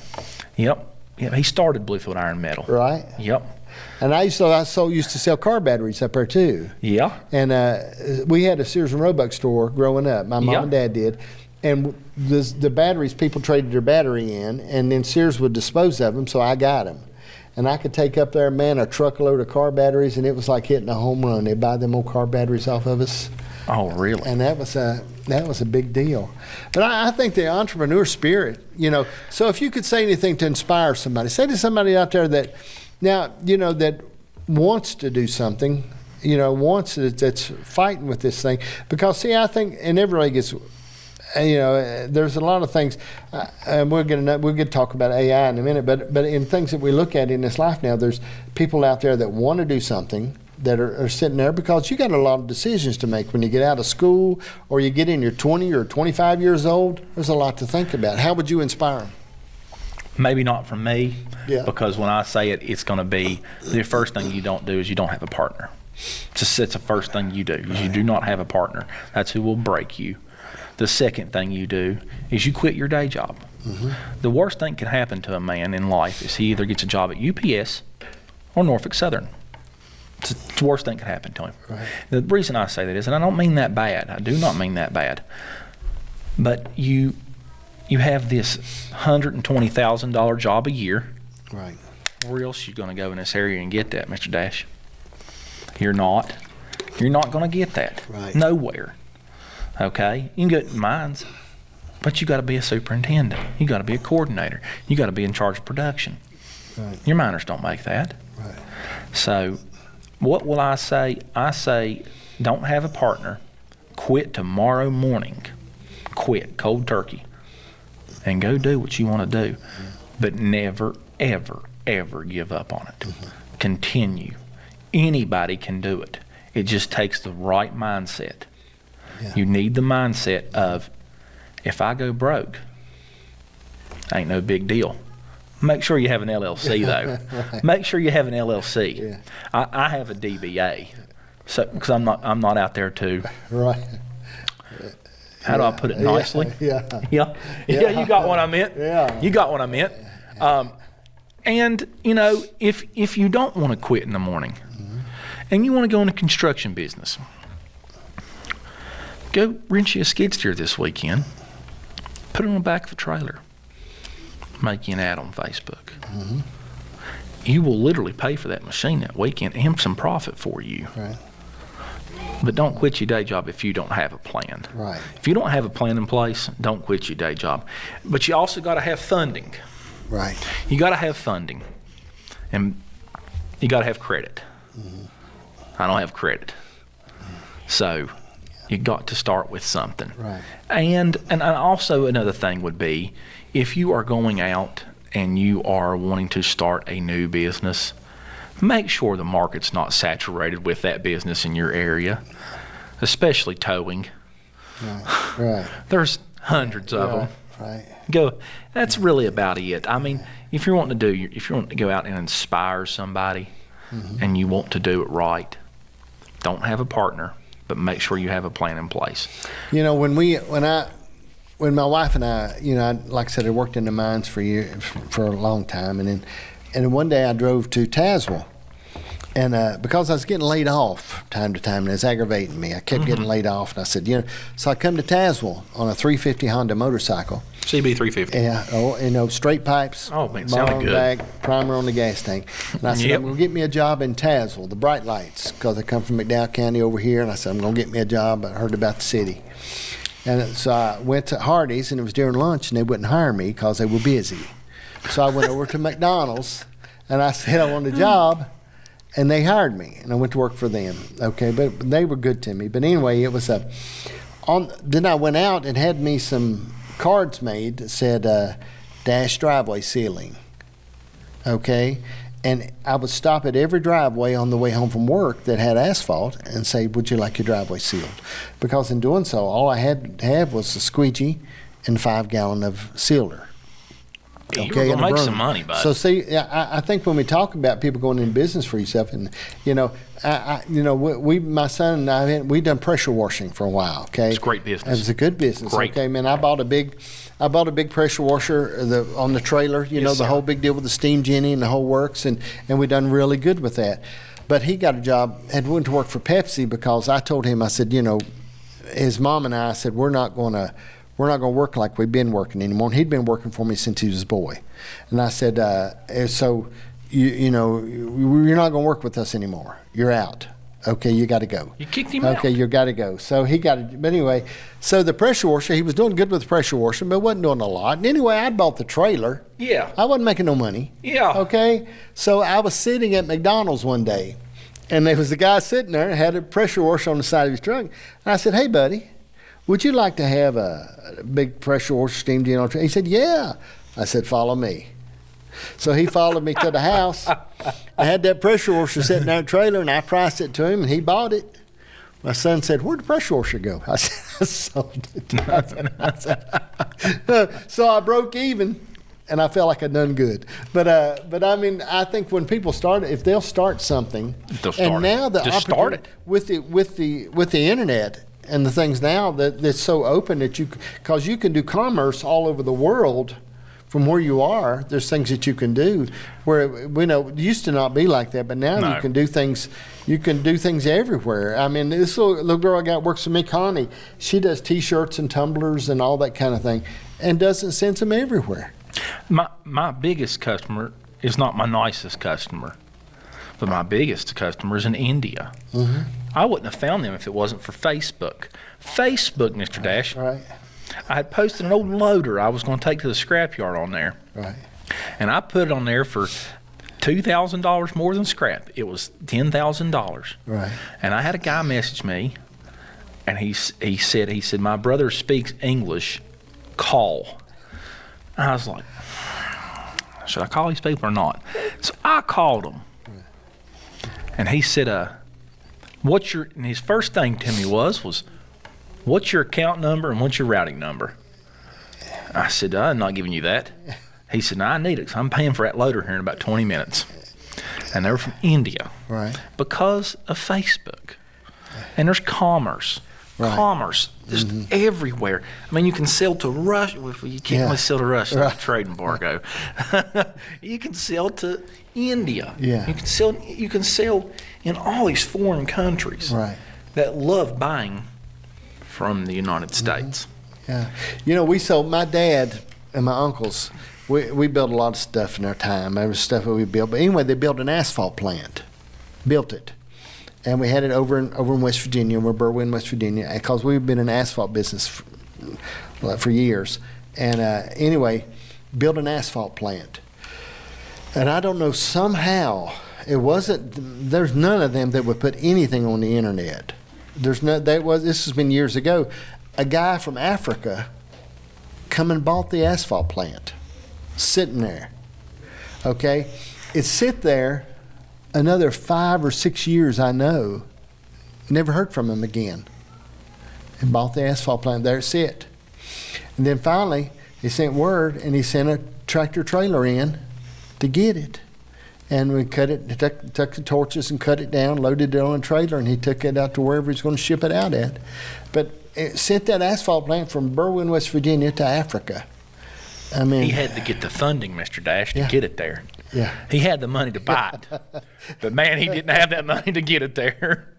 Yep. He started Bluefoot Iron and Metal. Right. Yep. And I used to sell car batteries up there too. Yeah. And we had a Sears and Roebuck store growing up. My mom and dad did. And the batteries, people traded their battery in, and then Sears would dispose of them, so I got them. And I could take up there, man, a truckload of car batteries, and it was like hitting a home run. They'd buy them old car batteries off of us. Oh, really? And that was a big deal. But I think the entrepreneur spirit, you know, so if you could say anything to inspire somebody, say to somebody out there that, now, you know, that wants to do something, you know, that's fighting with this thing. Because, see, I think, and everybody gets, you know, there's a lot of things, and we're going to talk about AI in a minute, but in things that we look at in this life now, there's people out there that want to do something that are sitting there because you got a lot of decisions to make when you get out of school or you get in your 20 or 25 years old. There's a lot to think about. How would you inspire them? Maybe not from me, Yeah. because when I say it, it's going to be the first thing you don't do is you don't have a partner. It's the first thing you do is you do not have a partner. That's who will break you. The second thing you do is you quit your day job. Mm-hmm. The worst thing can happen to a man in life is he either gets a job at UPS or Norfolk Southern. It's the worst thing that can happen to him. Right. The reason I say that is, and I don't mean that bad, I do not mean that bad, but you have this $120,000 job a year. Right. Where else are you going to go in this area and get that, Mr. Dash? You're not. You're not going to get that. Right. Nowhere. Okay? You can get mines, but you got to be a superintendent. You got to be a coordinator. You got to be in charge of production. Right. Your miners don't make that. Right. So, what will I say? I say, don't have a partner. Quit tomorrow morning. Quit cold turkey, and go do what you want to do. Mm-hmm. But never, ever, ever give up on it. Mm-hmm. Continue. Anybody can do it. It just takes the right mindset. Yeah. You need the mindset of, if I go broke, ain't no big deal. Make sure you have an LLC though. Right. Make sure you have an LLC. Yeah. I have a DBA, so because I'm not out there to. Right. How do I put it nicely? Yeah. You got what I meant. Yeah. You got what I meant. And you know, if you don't want to quit in the morning, mm-hmm. and you want to go into construction business, go rent you a skid steer this weekend. Put it on the back of a trailer. Make you an ad on Facebook. Mm-hmm. You will literally pay for that machine that weekend and some profit for you. Right. But don't quit your day job if you don't have a plan. Right. If you don't have a plan in place, don't quit your day job. But you also got to have funding. Right. You got to have funding. And you got to have credit. Mm-hmm. I don't have credit. So you got to start with something. Right. And also another thing would be, if you are going out and you are wanting to start a new business, make sure the market's not saturated with that business in your area, especially towing. Right. There's hundreds of them. Right. That's really about it. I mean, if you want to go out and inspire somebody, mm-hmm. and you want to do it right, don't have a partner, but make sure you have a plan in place. You know, when my wife and I, you know, like I said, I worked in the mines for a long time, and then one day I drove to Tazewell, And because I was getting laid off time to time, and it was aggravating me, I kept getting laid off. And I said, so I come to Tazewell on a 350 Honda motorcycle. CB 350. Yeah, straight pipes. Oh, man, bar sounded on good. the back, primer on the gas tank. And I said, I'm going to get me a job in Tazewell, the bright lights, because I come from McDowell County over here. And I said, I'm going to get me a job. I heard about the city. And so I went to Hardee's, and it was during lunch, and they wouldn't hire me because they were busy. So I went over to McDonald's, and I said I wanted a job. And they hired me, and I went to work for them. Okay, but they were good to me. But anyway, it was then I went out and had me some cards made that said dash driveway sealing. Okay, and I would stop at every driveway on the way home from work that had asphalt and say, "Would you like your driveway sealed?" Because in doing so, all I had to have was a squeegee and 5 gallon of sealer. You're going to make some money, bud. So see, I think when we talk about people going into business for yourself, and my son and I, we done pressure washing for a while. Okay, it's great business. It was a good business. Great. Okay, man, I bought a big pressure washer on the trailer. The whole big deal with the steam genny and the whole works, and we done really good with that. But he got a job and went to work for Pepsi because I told him, I said, his mom and I said we're not going to work like we've been working anymore. And he'd been working for me since he was a boy. And I said, so, you're not going to work with us anymore. You're out. Okay, you got to go. You kicked him out. Okay, you got to go. So he got it. But anyway, so the pressure washer, he was doing good with the pressure washer, but wasn't doing a lot. And anyway, I'd bought the trailer. Yeah. I wasn't making no money. Yeah. Okay, so I was sitting at McDonald's one day, and there was a guy sitting there, had a pressure washer on the side of his truck. And I said, hey, buddy, would you like to have a big pressure washer steam generator on the truck? He said, yeah. I said, follow me. So he followed me to the house. I had that pressure washer sitting there in the trailer, and I priced it to him, and he bought it. My son said, where'd the pressure washer go? I said, I sold it. So I broke even, and I felt like I'd done good. But I mean, I think when people start, if they'll start something, and now the opportunity with the internet and the things now that's so open that because you can do commerce all over the world. From where you are, there's things that you can do where it used to not be like that, but now you can do things. You can do things everywhere. I mean, this little girl I got works with me, Connie. She does T-shirts and tumblers and all that kind of thing, and doesn't send them everywhere. My biggest customer is not my nicest customer, but my biggest customer is in India. Mm-hmm. I wouldn't have found them if it wasn't for Facebook. Facebook, Mr. Dash. Right. I had posted an old loader I was going to take to the scrapyard on there. Right. And I put it on there for $2,000 more than scrap. It was $10,000. Right. And I had a guy message me, and he said, my brother speaks English, call. And I was like, should I call these people or not? So I called him. And he said, and his first thing to me was, what's your account number and what's your routing number? I said, I'm not giving you that. He said, no, I need it because I'm paying for that loader here in about 20 minutes. And they were from India. Right. Because of Facebook. And there's commerce. Right. Commerce is everywhere. I mean, you can sell to Russia. You can't really sell to Russia. Right. It's a trade embargo. You can sell to India. Yeah. You can sell in all these foreign countries that love buying from the United States. Yeah. We sold, my dad and my uncles, we built a lot of stuff in our time. There was stuff that we built. But anyway, they built an asphalt plant. Built it. And we had it over in West Virginia. We're Berwyn, West Virginia, because we've been in the asphalt business for years. And anyway, built an asphalt plant. And I don't know, somehow, there's none of them that would put anything on the internet. This has been years ago. A guy from Africa come and bought the asphalt plant, sitting there. Okay, it sit there another 5 or 6 years. I know, never heard from him again. And bought the asphalt plant. There it sit. And then finally, he sent word, and he sent a tractor trailer in to get it. And we cut it, took the torches and cut it down, loaded it on a trailer, and he took it out to wherever he's going to ship it out at. But it sent that asphalt plant from Berwyn, West Virginia to Africa. I mean, he had to get the funding, Mr. Dash, to get it there. Yeah. He had the money to buy it, but man, he didn't have that money to get it there.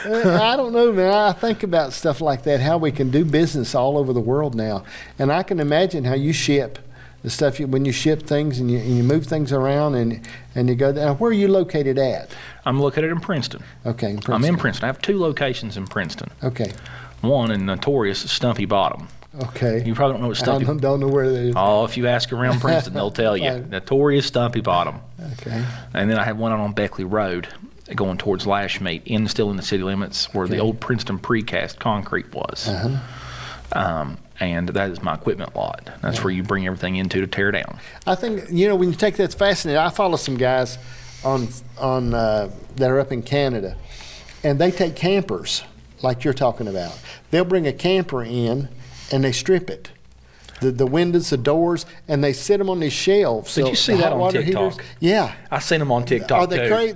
I don't know, man. I think about stuff like that, how we can do business all over the world now. And I can imagine how you ship the stuff, when you ship things and you move things around and you go there. Now, where are you located at? I'm located in Princeton. Okay, in Princeton. I'm in Princeton. I have 2 locations in Princeton. Okay. One in notorious Stumpy Bottom. Okay. You probably don't know what Stumpy. I don't know where that is. Oh, if you ask around Princeton, they'll tell you. Right. Notorious Stumpy Bottom. Okay. And then I have one out on Beckley Road going towards Lashmeet, still in the city limits where the old Princeton precast concrete was. And that is my equipment lot. That's where you bring everything into to tear down. I think, when you take that's fascinating. I follow some guys on that are up in Canada, and they take campers like you're talking about. They'll bring a camper in and they strip it. The windows, the doors, and they sit them on these shelves. Did you see that on TikTok? Yeah. I seen them on TikTok, they're crazy,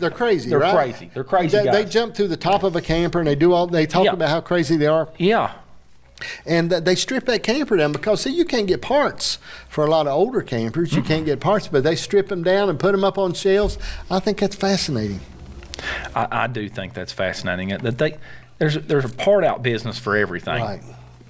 They're right? crazy. They're crazy guys. They jump through the top of a camper and they talk about how crazy they are. Yeah. And they strip that camper down because, see, you can't get parts for a lot of older campers. You can't get parts, but they strip them down and put them up on shelves. I think that's fascinating. I do think that's fascinating. That there's a part out business for everything. Right.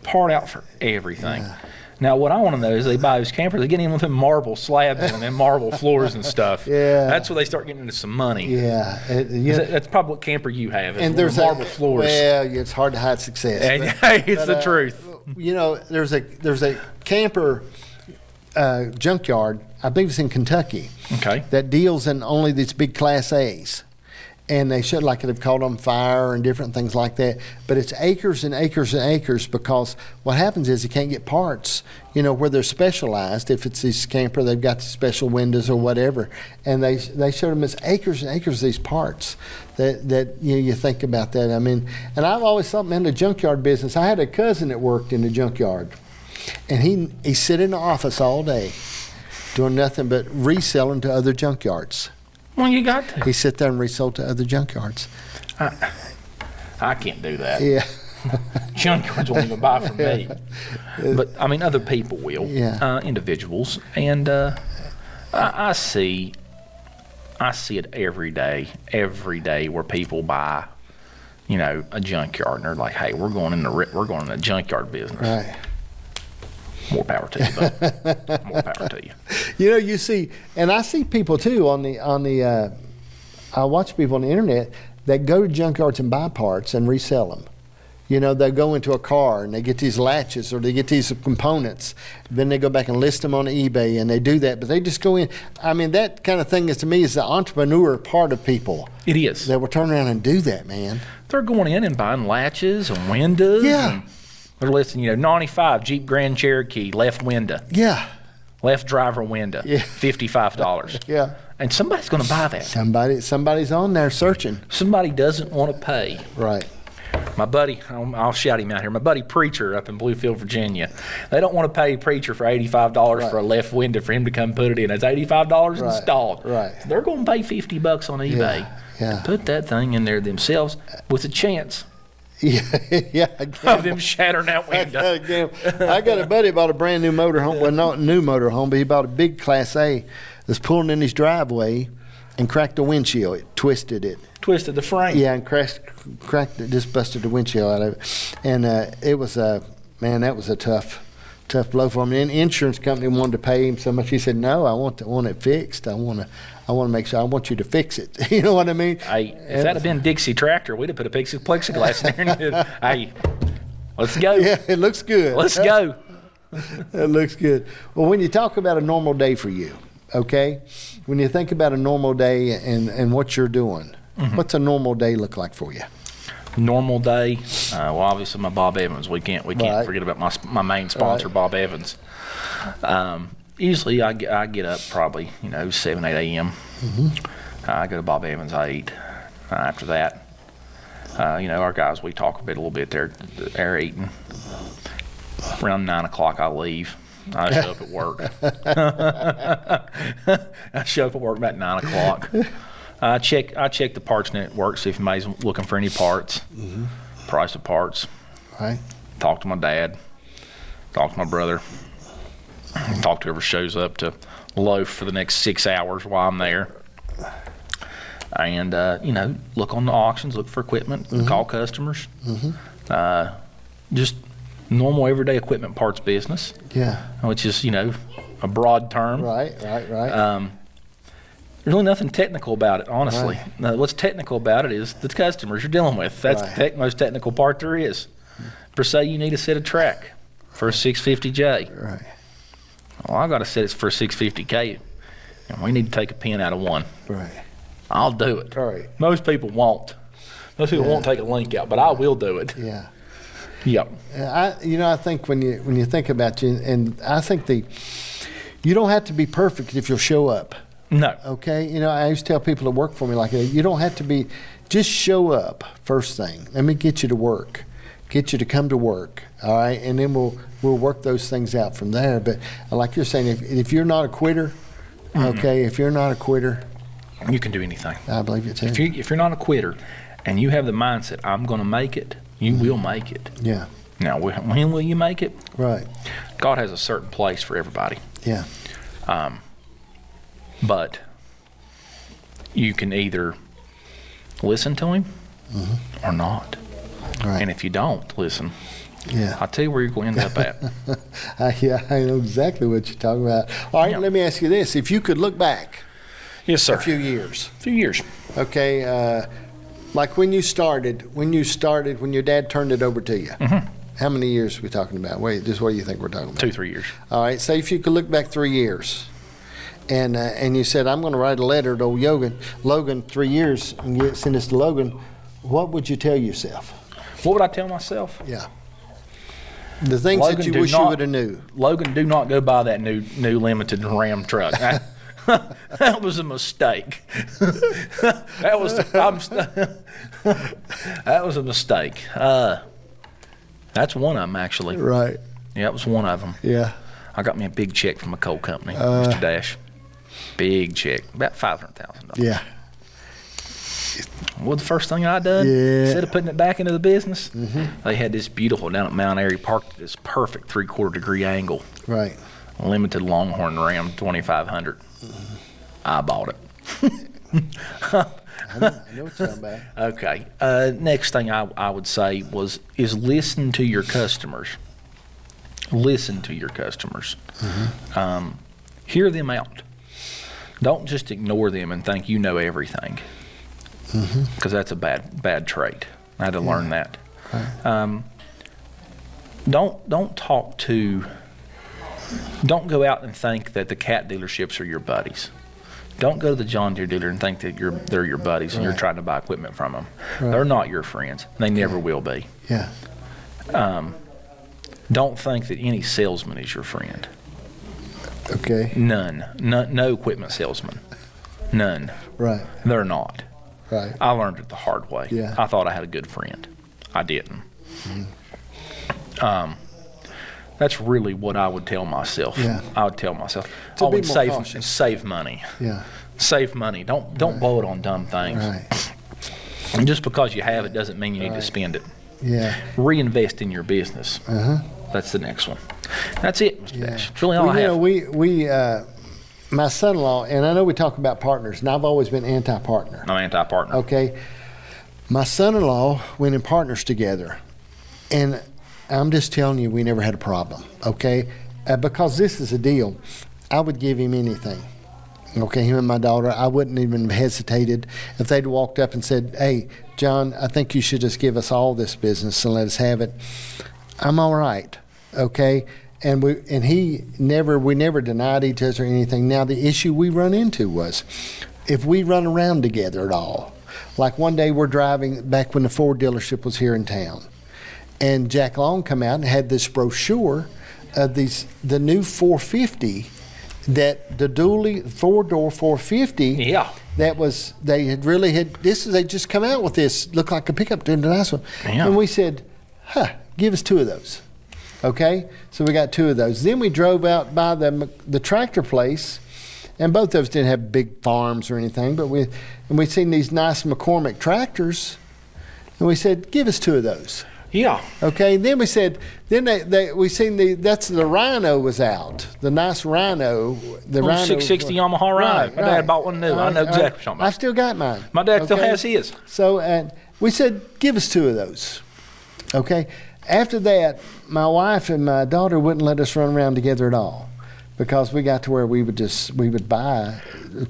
Part out for everything. Yeah. Now, what I want to know is they buy those campers, they get in with them marble slabs and them marble floors and stuff. Yeah. That's where they start getting into some money. Yeah. That's probably what camper you have. And there's marble floors. Well, it's hard to hide success. It's the truth. There's a camper junkyard, I believe it's in Kentucky, that deals in only these big Class A's. And they should, like, have caught on fire and different things like that. But it's acres and acres and acres, because what happens is you can't get parts, where they're specialized. If it's this camper, they've got the special windows or whatever. And they showed them as acres and acres of these parts that you think about that. I mean, and I've always thought, man, the junkyard business. I had a cousin that worked in the junkyard. And he sit in the office all day doing nothing but reselling to other junkyards. Well, you got to. He sit there and resold to other junkyards. I can't do that. Yeah. Junkyards won't even buy from me. But, I mean, other people will. Yeah. Individuals. And I see it every day where people buy, a junkyard, and they're like, hey, we're going in the junkyard business. Right. More power to you, bud. More power to you. You see, and I see people too I watch people on the internet that go to junkyards and buy parts and resell them. They go into a car and they get these latches or they get these components. Then they go back and list them on eBay, and they do that. But they just go in. I mean, that kind of thing is, to me, is the entrepreneur part of people. It is. That will turn around and do that, man. They're going in and buying latches and windows. Yeah. And they're listing, 95 Jeep Grand Cherokee, left window. Yeah. Left driver window, Yeah. $55. Yeah. And somebody's going to buy that. Somebody's on there searching. Somebody doesn't want to pay. Right. My buddy, I'll shout him out here. My buddy Preacher up in Bluefield, Virginia. They don't want to pay Preacher for $85 for a left window for him to come put it in. It's $85 installed. Right. So they're going to pay $50 on eBay. Yeah. To put that thing in there themselves with a chance Yeah. of them shattering that window. I got a buddy bought a brand new motorhome. Well, not a new motorhome, but he bought a big Class A that's pulling in his driveway and cracked the windshield. It twisted it. Twisted the frame. Yeah, and cracked it, just busted the windshield out of it. And it was that was a tough blow for him. And the insurance company wanted to pay him so much. He said, "No, I want it fixed. I want to make sure. I want you to fix it." You know what I mean? Hey, if that had been Dixie Tractor, we'd have put a plexiglass in there. And hey, let's go. Yeah, it looks good. Let's go. It looks good. Well, when you talk about a normal day for you, okay, when you think about a normal day and what you're doing, what's a normal day look like for you? Normal day, well, obviously my Bob Evans. We can't forget about my main sponsor, Bob Evans. Usually I get up probably 7, 8 a.m. I go to Bob Evans 8. After that, our guys, we talk a little bit there. They're eating. Around 9 o'clock I leave. I show up at work. I show up at work about 9 o'clock. I check the parts network, see if anybody's looking for any parts, price of parts. Right. Talk to my dad, talk to my brother. talk to whoever shows up to loaf for the next 6 hours while I'm there. And, look on the auctions, look for equipment, call customers. Just normal everyday equipment parts business. Yeah. Which is, a broad term. Right. There's really nothing technical about it, honestly. Right. What's technical about it is the customers you're dealing with. That's the most technical part there is. Per se, you need a set of track for a 650J. Right. Well, I got to set it for a 650K, and we need to take a pin out of one. Right. I'll do it. Right. Most people won't. Most people won't take a link out, but I will do it. Yeah. Yep. I think when you think about you, and I think you don't have to be perfect if you'll show up. No. Okay. I used to tell people that work for me you don't have to be. Just show up first thing. Let me get you to work. Get you to come to work. All right, and then we'll work those things out from there. But like you're saying, if you're not a quitter, okay, if you're not a quitter, you can do anything. I believe it too. If you're not a quitter, and you have the mindset, I'm going to make it, you will make it. Yeah. Now, when will you make it? Right. God has a certain place for everybody. Yeah. But you can either listen to him or not. Right. And if you don't listen, yeah, I'll tell you where you're going to end up at. I know exactly what you're talking about. All right, let me ask you this. If you could look back yes, sir. a few years. Okay, like when you started, when your dad turned it over to you, how many years are we talking about? Just what do you think we're talking about? 2-3 years. All right, say if you could look back 3 years, and you said, I'm going to write a letter to old Logan 3 years, and send this to Logan, what would you tell yourself? What would I tell myself? Yeah. The things Logan, that you wish you would have knew. Logan, do not go buy that new limited Ram truck. That was a mistake. That was a mistake. That's one of them, actually. Right. Yeah, that was one of them. Yeah. I got me a big check from a coal company, Mr. Dash. Big check, about $500,000. Yeah. Well, the first thing I done, instead of putting it back into the business, they had this beautiful down at Mount Airy, parked at this perfect 3/4 degree angle. Right. Limited Longhorn Ram 2500. I bought it. I know what you're talking about. Okay. Next thing I would say is listen to your customers. Listen to your customers. Hear them out. Don't just ignore them and think you know everything. Because that's a bad trait. I had to learn that. Right. Don't go out and think that the cat dealerships are your buddies. Don't go to the John Deere dealer and think that they're your buddies and you're trying to buy equipment from them. Right. They're not your friends. They never will be. Yeah. Don't think that any salesman is your friend. Okay. None. No equipment salesman. None. Right. They're not. Right. I learned it the hard way. Yeah. I thought I had a good friend. I didn't. That's really what I would tell myself. Yeah. I would tell myself. To I be would more cautious. save money. Yeah. Save money. Don't blow it on dumb things. Right. And just because you have it doesn't mean you need to spend it. Yeah. Reinvest in your business. That's the next one. That's it, Mr. Dash. That's really all I have. We my son-in-law, and I know we talk about partners, and I've always been anti-partner. I'm anti-partner. Okay. My son-in-law went in partners together, and I'm just telling you, we never had a problem, okay? Because this is a deal. I would give him anything, okay? Him and my daughter, I wouldn't even have hesitated if they'd walked up and said, hey, John, I think you should just give us all this business and let us have it. I'm all right, okay? And we never denied each other anything. Now, the issue we run into was if we run around together at all. Like one day we're driving back when the Ford dealership was here in town. And Jack Long come out and had this brochure of the new 450, that the dually 4-door 450. Yeah. That was, they just come out with this, looked like a pickup, doing a nice one. Yeah. And we said, give us 2 of those. Okay, so we got 2 of those. Then we drove out by the tractor place, and both of us didn't have big farms or anything, but we seen these nice McCormick tractors, and we said, give us 2 of those. Yeah. Okay, and then we said, we seen the Rhino was out, the nice Rhino, the Old Rhino 660 Yamaha Rhino. My dad bought one new. I know exactly what you're talking I about. still got mine. My dad still has his. So we said, give us 2 of those. Okay. After that, my wife and my daughter wouldn't let us run around together at all, because we got to where we would buy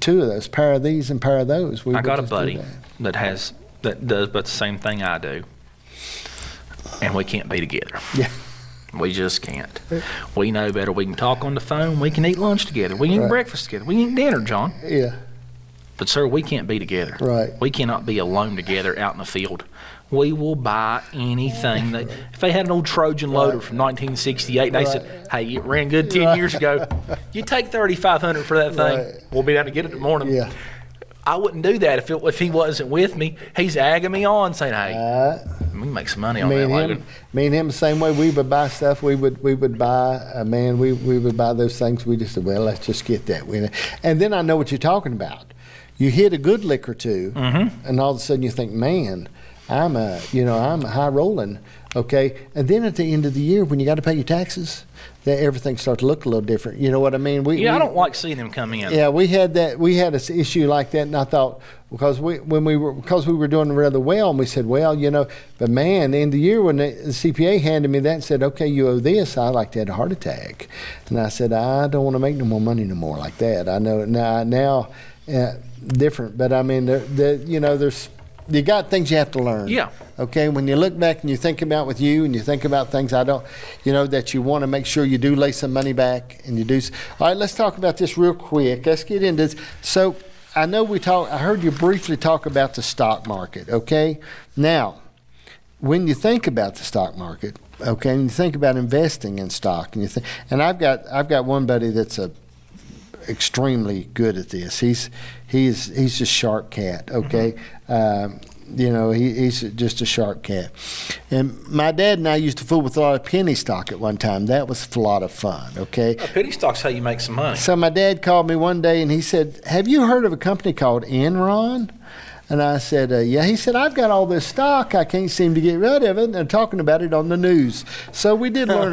2 of those, pair of these and pair of those. I got a buddy that does but the same thing I do, and we can't be together. Yeah. We just can't. We know better. We can talk on the phone. We can eat lunch together. We can eat breakfast together. We can eat dinner, John. Yeah. But, sir, we can't be together. Right. We cannot be alone together out in the field. We will buy anything. If they had an old Trojan loader from 1968, they said, hey, it ran good 10 years ago. You take $3,500 for that thing. We'll be down to get it in the morning. Yeah. I wouldn't do that if he wasn't with me. He's agging me on, saying, hey, we can make some money on that, Logan. Me and him the same way. We would buy stuff. We would buy, we would buy those things. We just said, well, let's just get that. And then I know what you're talking about. You hit a good lick or two, and all of a sudden you think, man, I'm high rolling, okay? And then at the end of the year, when you got to pay your taxes, that everything starts to look a little different. You know what I mean? I don't like seeing them come in. Yeah, we had an issue like that, and I thought, because we were doing rather well, and we said, well, but man, in the year when the CPA handed me that and said, okay, you owe this, I like to have a heart attack, and I said, I don't want to make no more money no more like that. I know now different, but I mean, there's. You got things you have to learn. Yeah. Okay. When you look back and you think about with you, and you think about things that you want to make sure you do lay some money back, and you do. All right. Let's talk about this real quick. Let's get into this. So I know I heard you briefly talk about the stock market. Okay. Now, when you think about the stock market, okay, and you think about investing in stock, and I've got one buddy that's extremely good at this. He's a sharp cat, okay? He's just a sharp cat. And my dad and I used to fool with a lot of penny stock at one time. That was a lot of fun, okay? Penny stock's how you make some money. So my dad called me one day and he said, have you heard of a company called Enron? And I said, yeah. He said, I've got all this stock. I can't seem to get rid of it. And they're talking about it on the news. So we did learn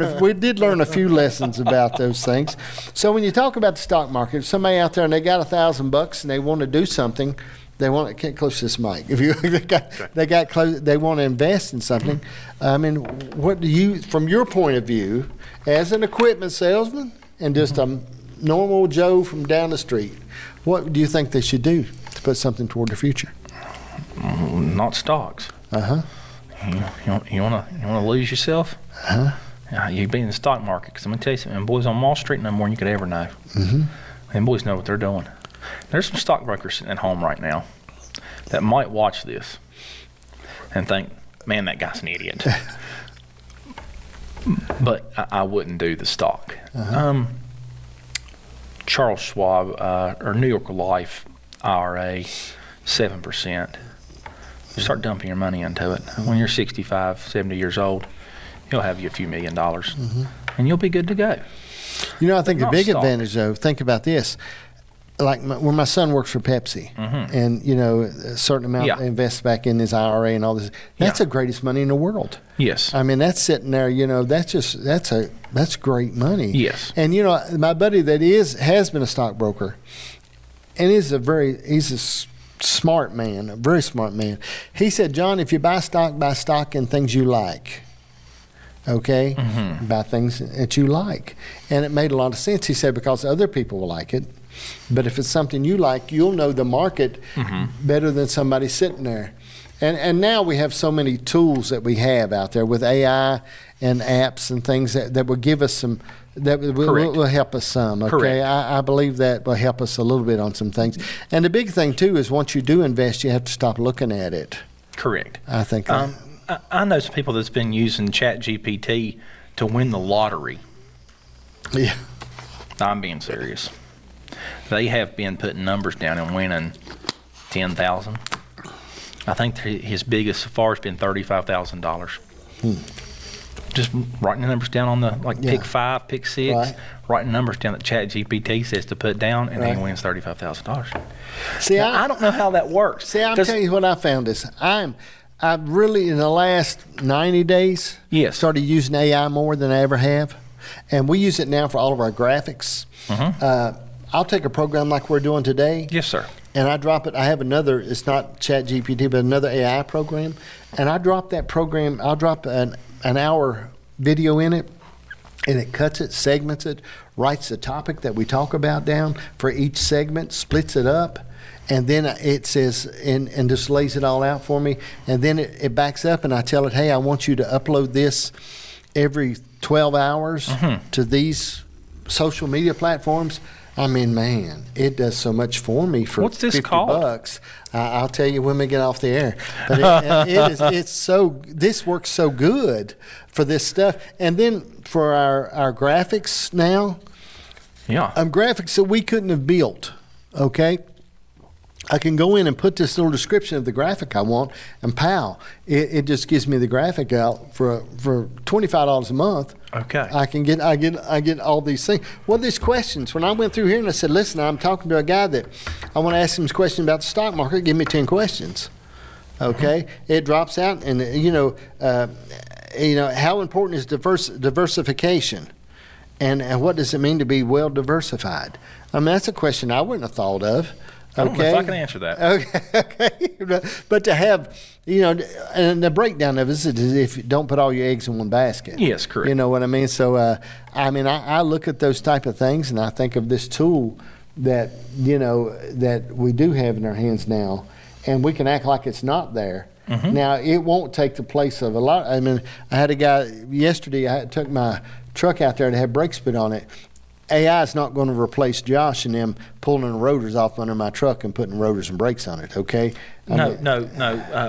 a few lessons about those things. So when you talk about the stock market, if somebody out there and they got $1,000 and they want to do something, they want to get close to this mic. If you they want to invest in something. I mean, what do you, from your point of view, as an equipment salesman and just a normal Joe from down the street, what do you think they should do to put something toward the future? Not stocks. You want to lose yourself? You be in the stock market, because I'm gonna tell you something. Boys on Wall Street know more than you could ever know. And boys know what they're doing. There's some stockbrokers sitting at home right now that might watch this and think, man, that guy's an idiot. But I wouldn't do the stock. Charles Schwab or New York Life IRA, 7%. You start dumping your money into it. When you're 65, 70 years old, he'll have you a few $1 million, and you'll be good to go. I think the big advantage, though, think about this. Like when my son works for Pepsi, and a certain amount invests back in his IRA and all this, that's the greatest money in the world. Yes, I mean that's sitting there. That's great money. Yes, and my buddy that has been a stockbroker, and he's a smart man, a very smart man. He said, John, if you buy stock in things you like. Okay, buy things that you like, and it made a lot of sense. He said because other people will like it. But if it's something you like, you'll know the market better than somebody sitting there. And now we have so many tools that we have out there with AI and apps and things that will give us some, that will help us some. Okay, I believe that will help us a little bit on some things. And the big thing, too, is once you do invest, you have to stop looking at it. Correct. I think I know some people that's been using ChatGPT to win the lottery. Yeah. I'm being serious. They have been putting numbers down and winning 10,000. I think his biggest so far has been $35,000. Just writing the numbers down on pick 5, pick 6, writing numbers down that ChatGPT says to put down, and then he wins $35,000. See, I don't know how that works. See, I'm telling you what I found is I've really, in the last 90 days, Yes. started using AI more than I ever have. And we use it now for all of our graphics. I'll take a program like we're doing today. Yes, sir. And I drop it. I have another, it's not ChatGPT, but another AI program. And I drop that program, I'll drop an hour video in it, and it cuts it, segments it, writes the topic that we talk about down for each segment, splits it up, and then it says, and just lays it all out for me. And then it backs up, and I tell it, hey, I want you to upload this every 12 hours to these social media platforms. I mean, man, it does so much for me for What's this $50. called? I'll tell you when we get off the air. But this works so good for this stuff. And then for our graphics now, graphics that we couldn't have built, okay? I can go in and put this little description of the graphic I want, and pow, it just gives me the graphic out for $25 a month. Okay. I get all these things. Well, these questions. When I went through here and I said, listen, I'm talking to a guy that I want to ask him a question about the stock market. Give me 10 questions. Okay. It drops out, and how important is diversification, and what does it mean to be well diversified? I mean, that's a question I wouldn't have thought of. I don't know if I can answer that. Okay. But to have, and the breakdown of it is if you don't put all your eggs in one basket. Yes, correct. You know what I mean? So, I look at those type of things, and I think of this tool that, that we do have in our hands now, and we can act like it's not there. Now, it won't take the place of a lot. I mean, I had a guy yesterday, I took my truck out there to have brake spit on it. AI is not going to replace Josh and them pulling the rotors off under my truck and putting rotors and brakes on it, okay? No,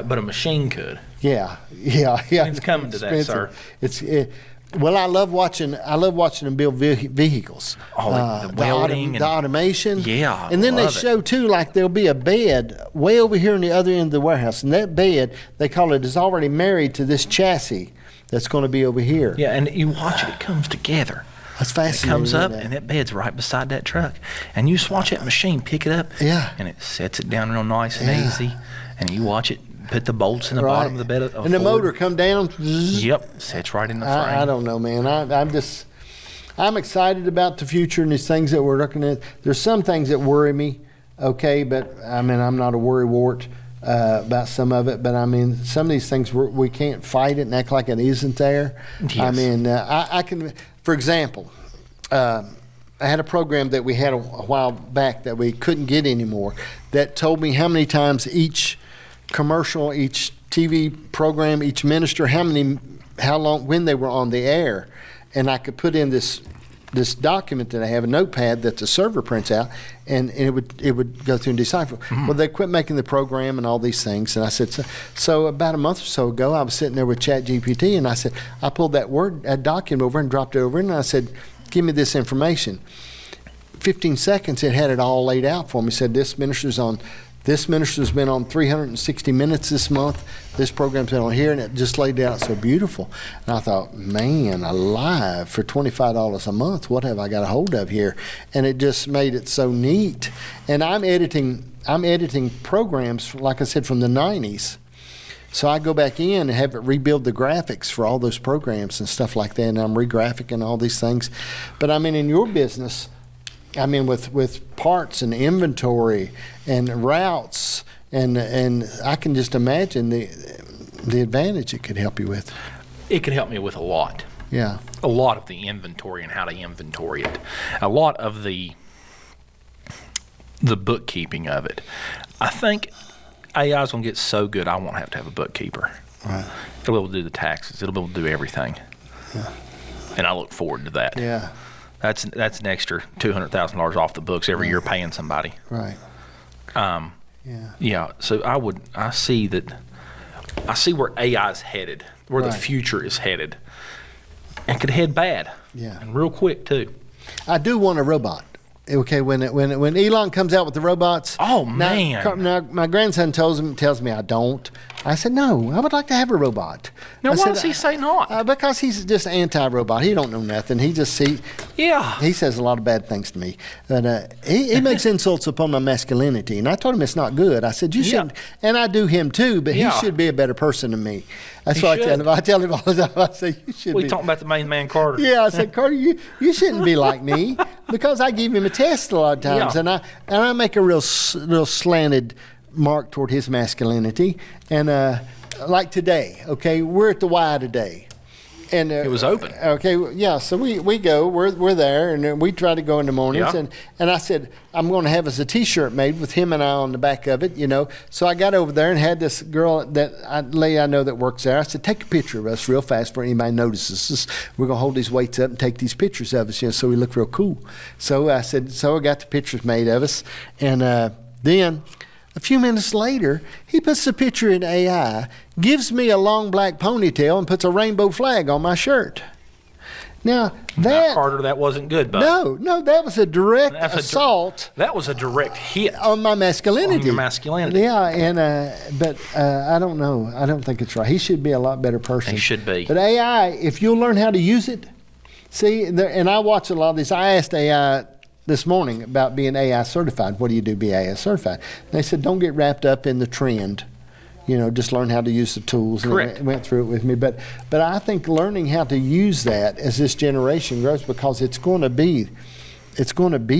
but a machine could. Yeah. It's coming to that, sir. Well, I love watching them build vehicles. Oh, the welding, the automation. Yeah, and then they show too, like there'll be a bed way over here on the other end of the warehouse, and that bed, they call it, is already married to this chassis that's going to be over here. Yeah, and you watch it comes together. That's fascinating. It comes up, and that bed's right beside that truck. And you just watch that machine pick it up, and it sets it down real nice and easy. And you watch it put the bolts in the bottom of the bed. And the motor come down. Yep, sets right in the frame. I don't know, man. I'm excited about the future and these things that we're looking at. There's some things that worry me, okay, but I mean, I'm not a worrywart about some of it, but I mean, some of these things we can't fight it and act like it isn't there. Yes. I mean, I can. For example, I had a program that we had a while back that we couldn't get anymore that told me how many times each commercial, each TV program, each minister, how long, when they were on the air. And I could put in this document that I have, a notepad that the server prints out, and it would go through and decipher. Well, they quit making the program and all these things. And I said, so about a month or so ago, I was sitting there with ChatGPT, and I said, I pulled that document over and dropped it over, and I said, give me this information. 15 seconds, it had it all laid out for me. It said, this minister's been on 360 minutes this month. This program's been on here, and it just laid it out so beautiful. And I thought, man, alive, for $25 a month, what have I got a hold of here? And it just made it so neat. And I'm editing programs, like I said, from the 90s. So I go back in and have it rebuild the graphics for all those programs and stuff like that, and I'm re-graphicing all these things. But I mean, in your business, I mean, with parts and inventory and routes, and I can just imagine the advantage it could help you with. It could help me with a lot. Yeah. A lot of the inventory and how to inventory it. A lot of the bookkeeping of it. I think AI is going to get so good I won't have to have a bookkeeper. Right. It'll be able to do the taxes. It'll be able to do everything. Yeah. And I look forward to that. Yeah. That's an extra $200,000 off the books every year paying somebody. Right. Yeah. So I see where AI is headed, where the future is headed, and could head bad. Yeah. And real quick too. I do want a robot. Okay, when Elon comes out with the robots. Oh man! Now my grandson tells me I don't. I said, no, I would like to have a robot. Now, I why does he say not? Because he's just anti-robot. He don't know nothing. He says a lot of bad things to me. But he makes insults upon my masculinity. And I told him it's not good. I said, you shouldn't. And I do him too, but he should be a better person than me. That's what I tell him. I tell him all the time. I say, you should be. We talking about the main man, Carter. Yeah, I said, Carter, you shouldn't be like me, because I give him a test a lot of times, and I make a real slanted mark toward his masculinity. And like today, okay, we're at the Y today. And it was open. Okay, yeah. So we go. We're there, and we try to go in the mornings. Yeah. And I said, I'm going to have us a T-shirt made with him and I on the back of it, So I got over there and had this girl lady I know that works there. I said, take a picture of us real fast before anybody notices us. We're going to hold these weights up and take these pictures of us, so we look real cool. So I said, I got the pictures made of us, and then. A few minutes later, he puts the picture in AI, gives me a long black ponytail, and puts a rainbow flag on my shirt. Now, Carter, that wasn't good, bud. No, that was a direct assault. That was a direct hit on my masculinity. On your masculinity. Yeah, and but I don't know. I don't think it's right. He should be a lot better person. He should be. But AI, if you'll learn how to use it, and I watch a lot of these. I asked AI this morning about being AI certified. What do you do to be AI certified? And they said, don't get wrapped up in the trend. Just learn how to use the tools. Correct. And went through it with me. But I think learning how to use that as this generation grows, because it's going to be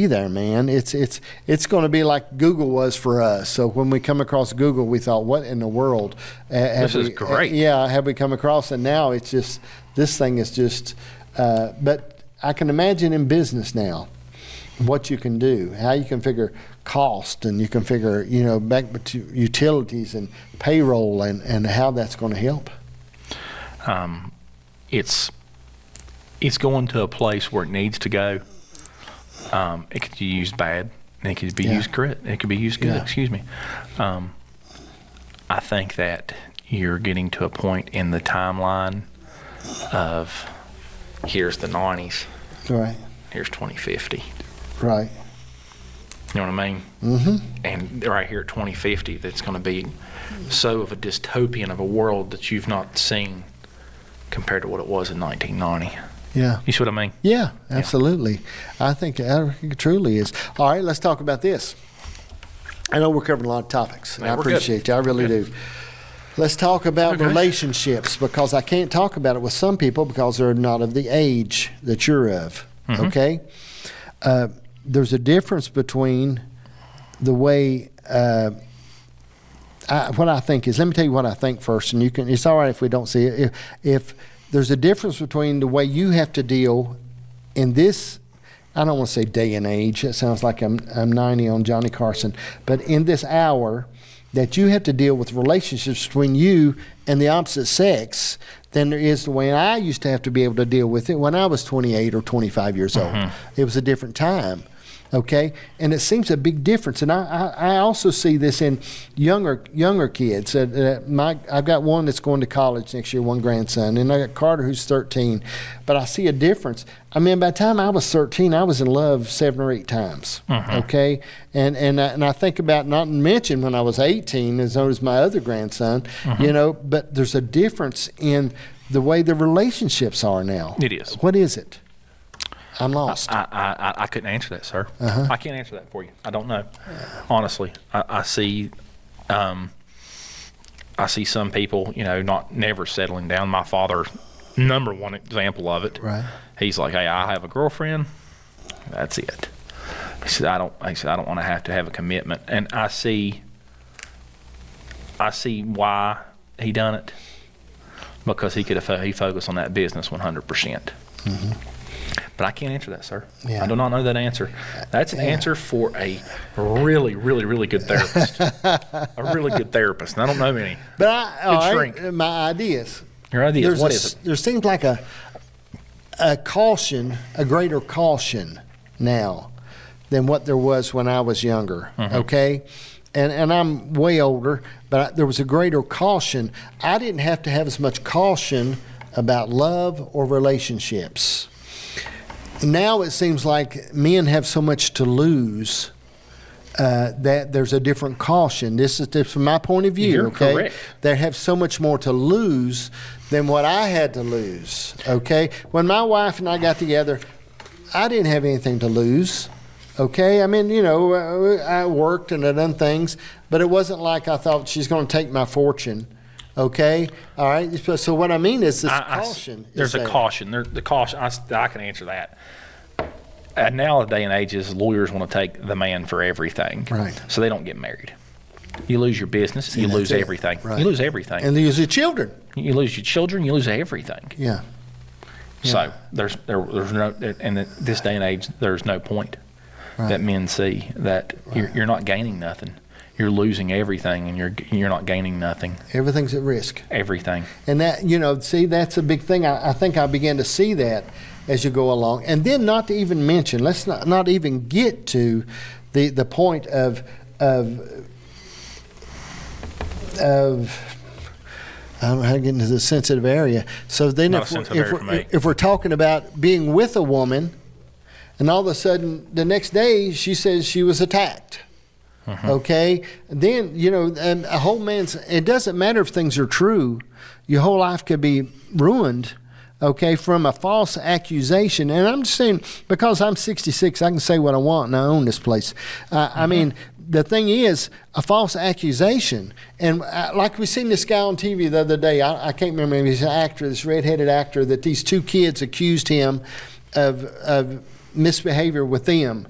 there, man. It's going to be like Google was for us. So when we come across Google, we thought, what in the world? This is great. Have we come across? And now it's just, this thing is just, but I can imagine in business now, what you can do, how you can figure cost, and you can figure, back to utilities and payroll, and how that's going to help. It's going to a place where it needs to go. It could be used bad, and it could be used good. It could be used good. Excuse me. I think that you're getting to a point in the timeline of here's the 90s. Right. Here's 2050. Right. You know what I mean? Mm-hmm. And right here at 2050, that's going to be so of a dystopian of a world that you've not seen compared to what it was in 1990. Yeah. You see what I mean? Yeah, absolutely. Yeah. I think it truly is. All right, let's talk about this. I know we're covering a lot of topics. Man, I appreciate you. I really do. Let's talk about relationships, because I can't talk about it with some people because they're not of the age that you're of. Mm-hmm. Okay? There's a difference between the way what I think is. Let me tell you what I think first, and it's all right if we don't see it. If there's a difference between the way you have to deal in this, I don't want to say day and age. It sounds like I'm 90 on Johnny Carson, but in this hour that you have to deal with relationships between you and the opposite sex than there is the way I used to have to be able to deal with it when I was 28 or 25 years old. It was a different time. Okay, and it seems a big difference, and I also see this in younger kids. I've got one that's going to college next year, one grandson, and I got Carter who's 13. But I see a difference. I mean, by the time I was 13, I was in love 7 or 8 times. Okay, and I think about, not mention when I was 18, as old as my other grandson. But there's a difference in the way the relationships are now. It is. What is it? I'm lost. I couldn't answer that, sir. I can't answer that for you. I don't know. Honestly, I see some people, never settling down. My father, number one example of it. Right. He's like, hey, I have a girlfriend. That's it. He said, I don't want to have a commitment. And I see why he done it, because he focused on that business 100%. But I can't answer that, sir. Yeah. I do not know that answer. That's an answer for a really, really, really good therapist. A really good therapist. And I don't know any. But my ideas. Your ideas. What is it? There seems like a caution, a greater caution now than what there was when I was younger. Okay? And I'm way older, but there was a greater caution. I didn't have to have as much caution about love or relationships. Now it seems like men have so much to lose that there's a different caution. This is from my point of view. You're okay, correct. They have so much more to lose than what I had to lose. Okay, when my wife and I got together, I didn't have anything to lose. Okay, I mean, I worked and I done things, but it wasn't like I thought she's going to take my fortune. Okay, all right. So what I mean is this caution. There's a caution. The caution. I can answer that. Nowadays and ages, lawyers want to take the man for everything. Right. So they don't get married. You lose your business. You lose everything. Right. You lose everything. And you lose your children. You lose your children. You lose everything. Yeah. So there's no, in this day and age, there's no point that men see that you're not gaining nothing. You're losing everything, and you're not gaining nothing. Everything's at risk. Everything. And that, see, that's a big thing. I think I began to see that as you go along. And then not to even mention, let's not even get to the point of I don't know how to get into the sensitive area. So then if we're talking about being with a woman, and all of a sudden the next day she says she was attacked. Okay, then and a whole man's. It doesn't matter if things are true. Your whole life could be ruined. Okay, from a false accusation. And I'm just saying, because I'm 66, I can say what I want, and I own this place. I mean, the thing is, a false accusation. And like we seen this guy on TV the other day. I can't remember him. He's an actor, this redheaded actor. That these two kids accused him of misbehavior with them,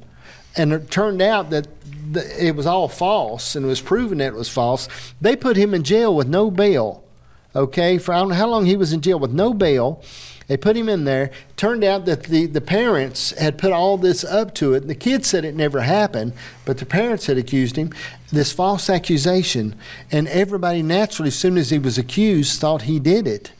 and it turned out that it was all false, and it was proven that it was false. They put him in jail with no bail, okay, for I don't know how long he was in jail with no bail. They put him in there. Turned out that the parents had put all this up to it. The kid said it never happened, but the parents had accused him, this false accusation, and everybody naturally, as soon as he was accused, thought he did it.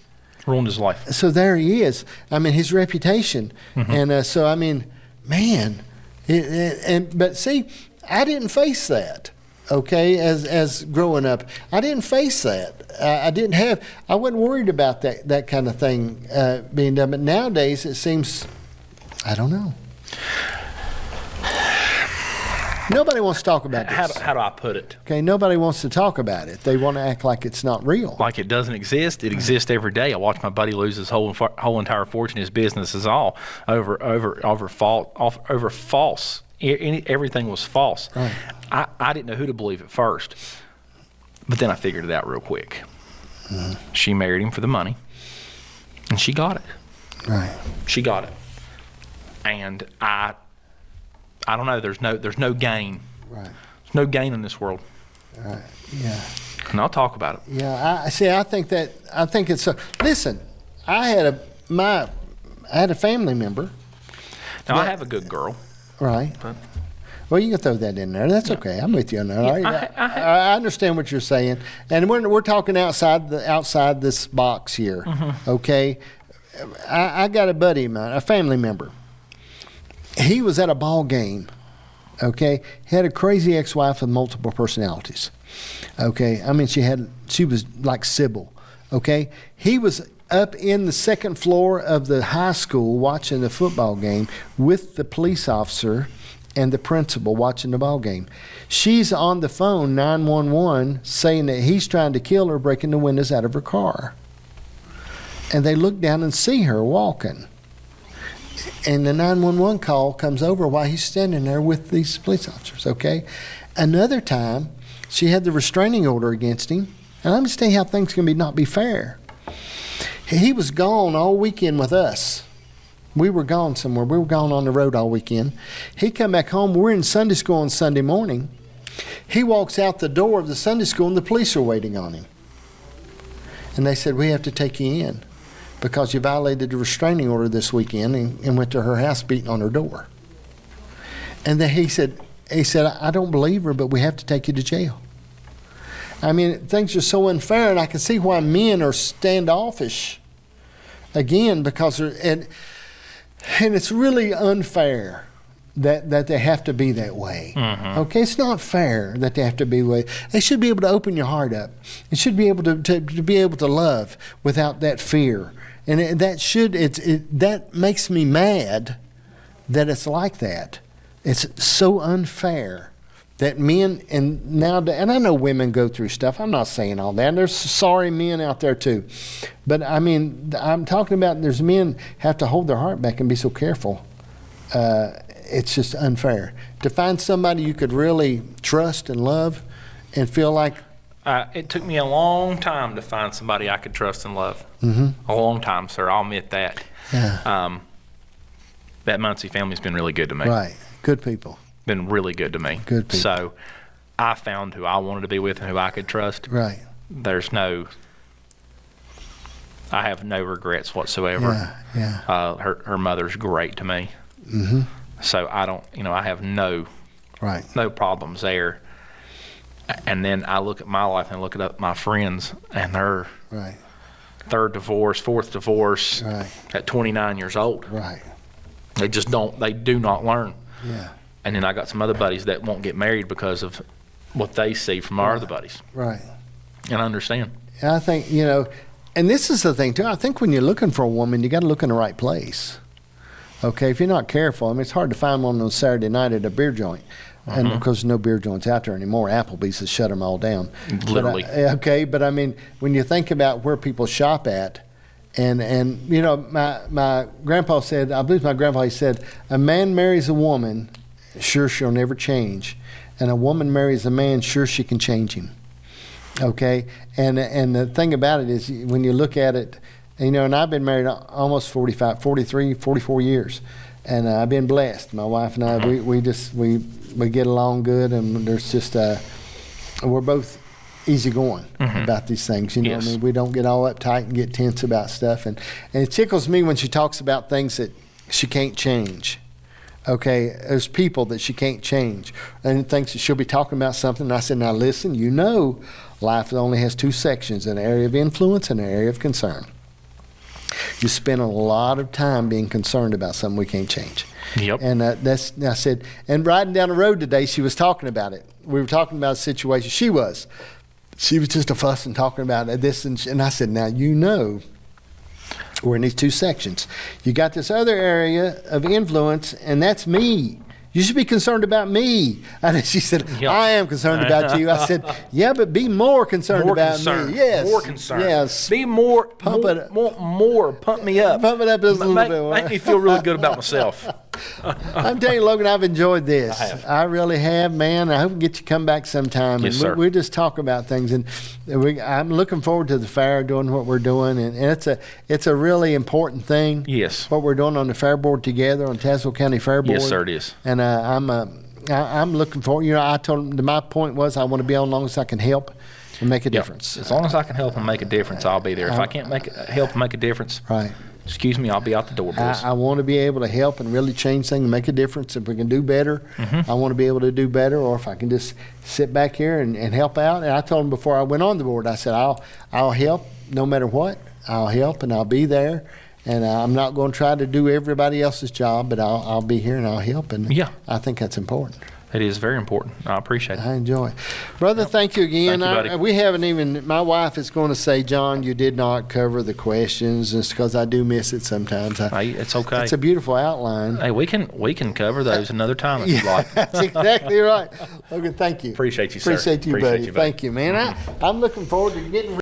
Ruined his life. So there he is. I mean, his reputation. And so, I mean, man, but see, I didn't face that, okay, as growing up. I didn't face that. I wasn't worried about that kind of thing being done. But nowadays, it seems, I don't know. Nobody wants to talk about this. How do I put it? Okay, nobody wants to talk about it. They want to act like it's not real. Like it doesn't exist. It exists every day. I watched my buddy lose his whole entire fortune. His business is all over false. Everything was false. Right. I didn't know who to believe at first, but then I figured it out real quick. She married him for the money, and she got it. Right. She got it, and I don't know. There's no gain. Right. There's no gain in this world. Right. Yeah. And I'll talk about it. Yeah. I think it's listen. I had a family member. Now I have a good girl. Right. But, well, you can throw that in there. That's okay. I'm with you on that. I understand what you're saying, and we're talking outside this box here. Okay. I got a buddy of mine, a family member. He was at a ball game. Okay. He had a crazy ex-wife with multiple personalities. Okay. I mean, she was like Sybil. Okay. He was up in the second floor of the high school watching the football game with the police officer and the principal watching the ball game. She's on the phone, 911, saying that he's trying to kill her, breaking the windows out of her car. And they look down and see her walking. And the 911 call comes over while he's standing there with these police officers, okay? Another time, she had the restraining order against him. And let me tell you how things can not be fair. He was gone all weekend with us. We were gone somewhere. We were gone on the road all weekend. He come back home. We're in Sunday school on Sunday morning. He walks out the door of the Sunday school, and the police are waiting on him. And they said, we have to take you in because you violated the restraining order this weekend and went to her house beating on her door. And then he said, I don't believe her, but we have to take you to jail. I mean, things are so unfair, and I can see why men are standoffish. Again, because and it's really unfair that they have to be that way. Okay, it's not fair that they have to be that way. They should be able to open your heart up. It should be able to be able to love without that fear. And that makes me mad that it's like that. It's so unfair that men, and nowadays, and I know women go through stuff. I'm not saying all that. There's sorry men out there too. But I mean, I'm talking about there's men have to hold their heart back and be so careful. It's just unfair. To find somebody you could really trust and love and feel like. It took me a long time to find somebody I could trust and love. Mm-hmm. A long time, sir. I'll admit that. Yeah. That Muncie family's been really good to me. Right. Good people. Been really good to me. Good people. So I found who I wanted to be with and who I could trust. Right. I have no regrets whatsoever. Yeah. Her mother's great to me. Mm-hmm. So I have no problems there. And then I look at my life and look at my friends and their third divorce, fourth divorce at 29 years old. Right. They do not learn. Yeah. And then I got some other buddies that won't get married because of what they see from our other buddies. Right. And I understand. And I think, and this is the thing too, I think when you're looking for a woman, you got to look in the right place. Okay, if you're not careful, I mean, it's hard to find one on Saturday night at a beer joint. And of course, no beer joints out there anymore. Applebee's has shut them all down. Literally. But I mean, when you think about where people shop at, and my grandpa said, I believe my grandpa, he said, a man marries a woman, sure she'll never change, and a woman marries a man, sure she can change him. Okay, and the thing about it is, when you look at it, and I've been married almost 44 years, and I've been blessed. My wife and I, we get along good, and there's just we're both easygoing about these things. What I mean? We don't get all uptight and get tense about stuff, and it tickles me when she talks about things that she can't change. Okay, there's people that she can't change, and thinks that she'll be talking about something. And I said, now listen, life only has two sections: an area of influence and an area of concern. You spend a lot of time being concerned about something we can't change. Yep. And I said, and riding down the road today, she was talking about it. We were talking about a situation. She was just a fuss and talking about this, and I said, now we're in these two sections. You got this other area of influence, and that's me. You should be concerned about me. And she said, I am concerned about you. I said, yeah, but be more concerned about me. Yes. More concerned. Yes. Be more. Pump it up. More. Pump me up. Pump it up just a little bit. Make me feel really good about myself. I'm telling you, Logan, I've enjoyed this. I have. I really have, man. I hope we get you to come back sometime. Yes, sir. We just talk about things, and I'm looking forward to the fair, doing what we're doing, and it's a really important thing. Yes. What we're doing on the fair board together on Tazewell County Fair Board. Yes, sir, it is. And I'm looking forward. I told them my point was I want to be on as long as I can help and make a difference. As long as I can help and make a difference, I'll be there. If I can't help and make a difference, excuse me, I'll be out the door, boys. I want to be able to help and really change things and make a difference. If we can do better, I want to be able to do better, or if I can just sit back here and help out. And I told them before I went on the board, I said, I'll help no matter what. I'll help and I'll be there. And I'm not going to try to do everybody else's job, but I'll be here and I'll help. And I think that's important. It is very important. I appreciate it. I enjoy it. Brother, thank you again. Thank you, buddy. We haven't even, my wife is going to say, John, you did not cover the questions, just because I do miss it sometimes. Hey, it's okay. It's a beautiful outline. Hey, we can cover those another time if you'd like. That's exactly right. Logan, thank you. Appreciate you, sir. Appreciate you, buddy. Thank you, man. I'm looking forward to getting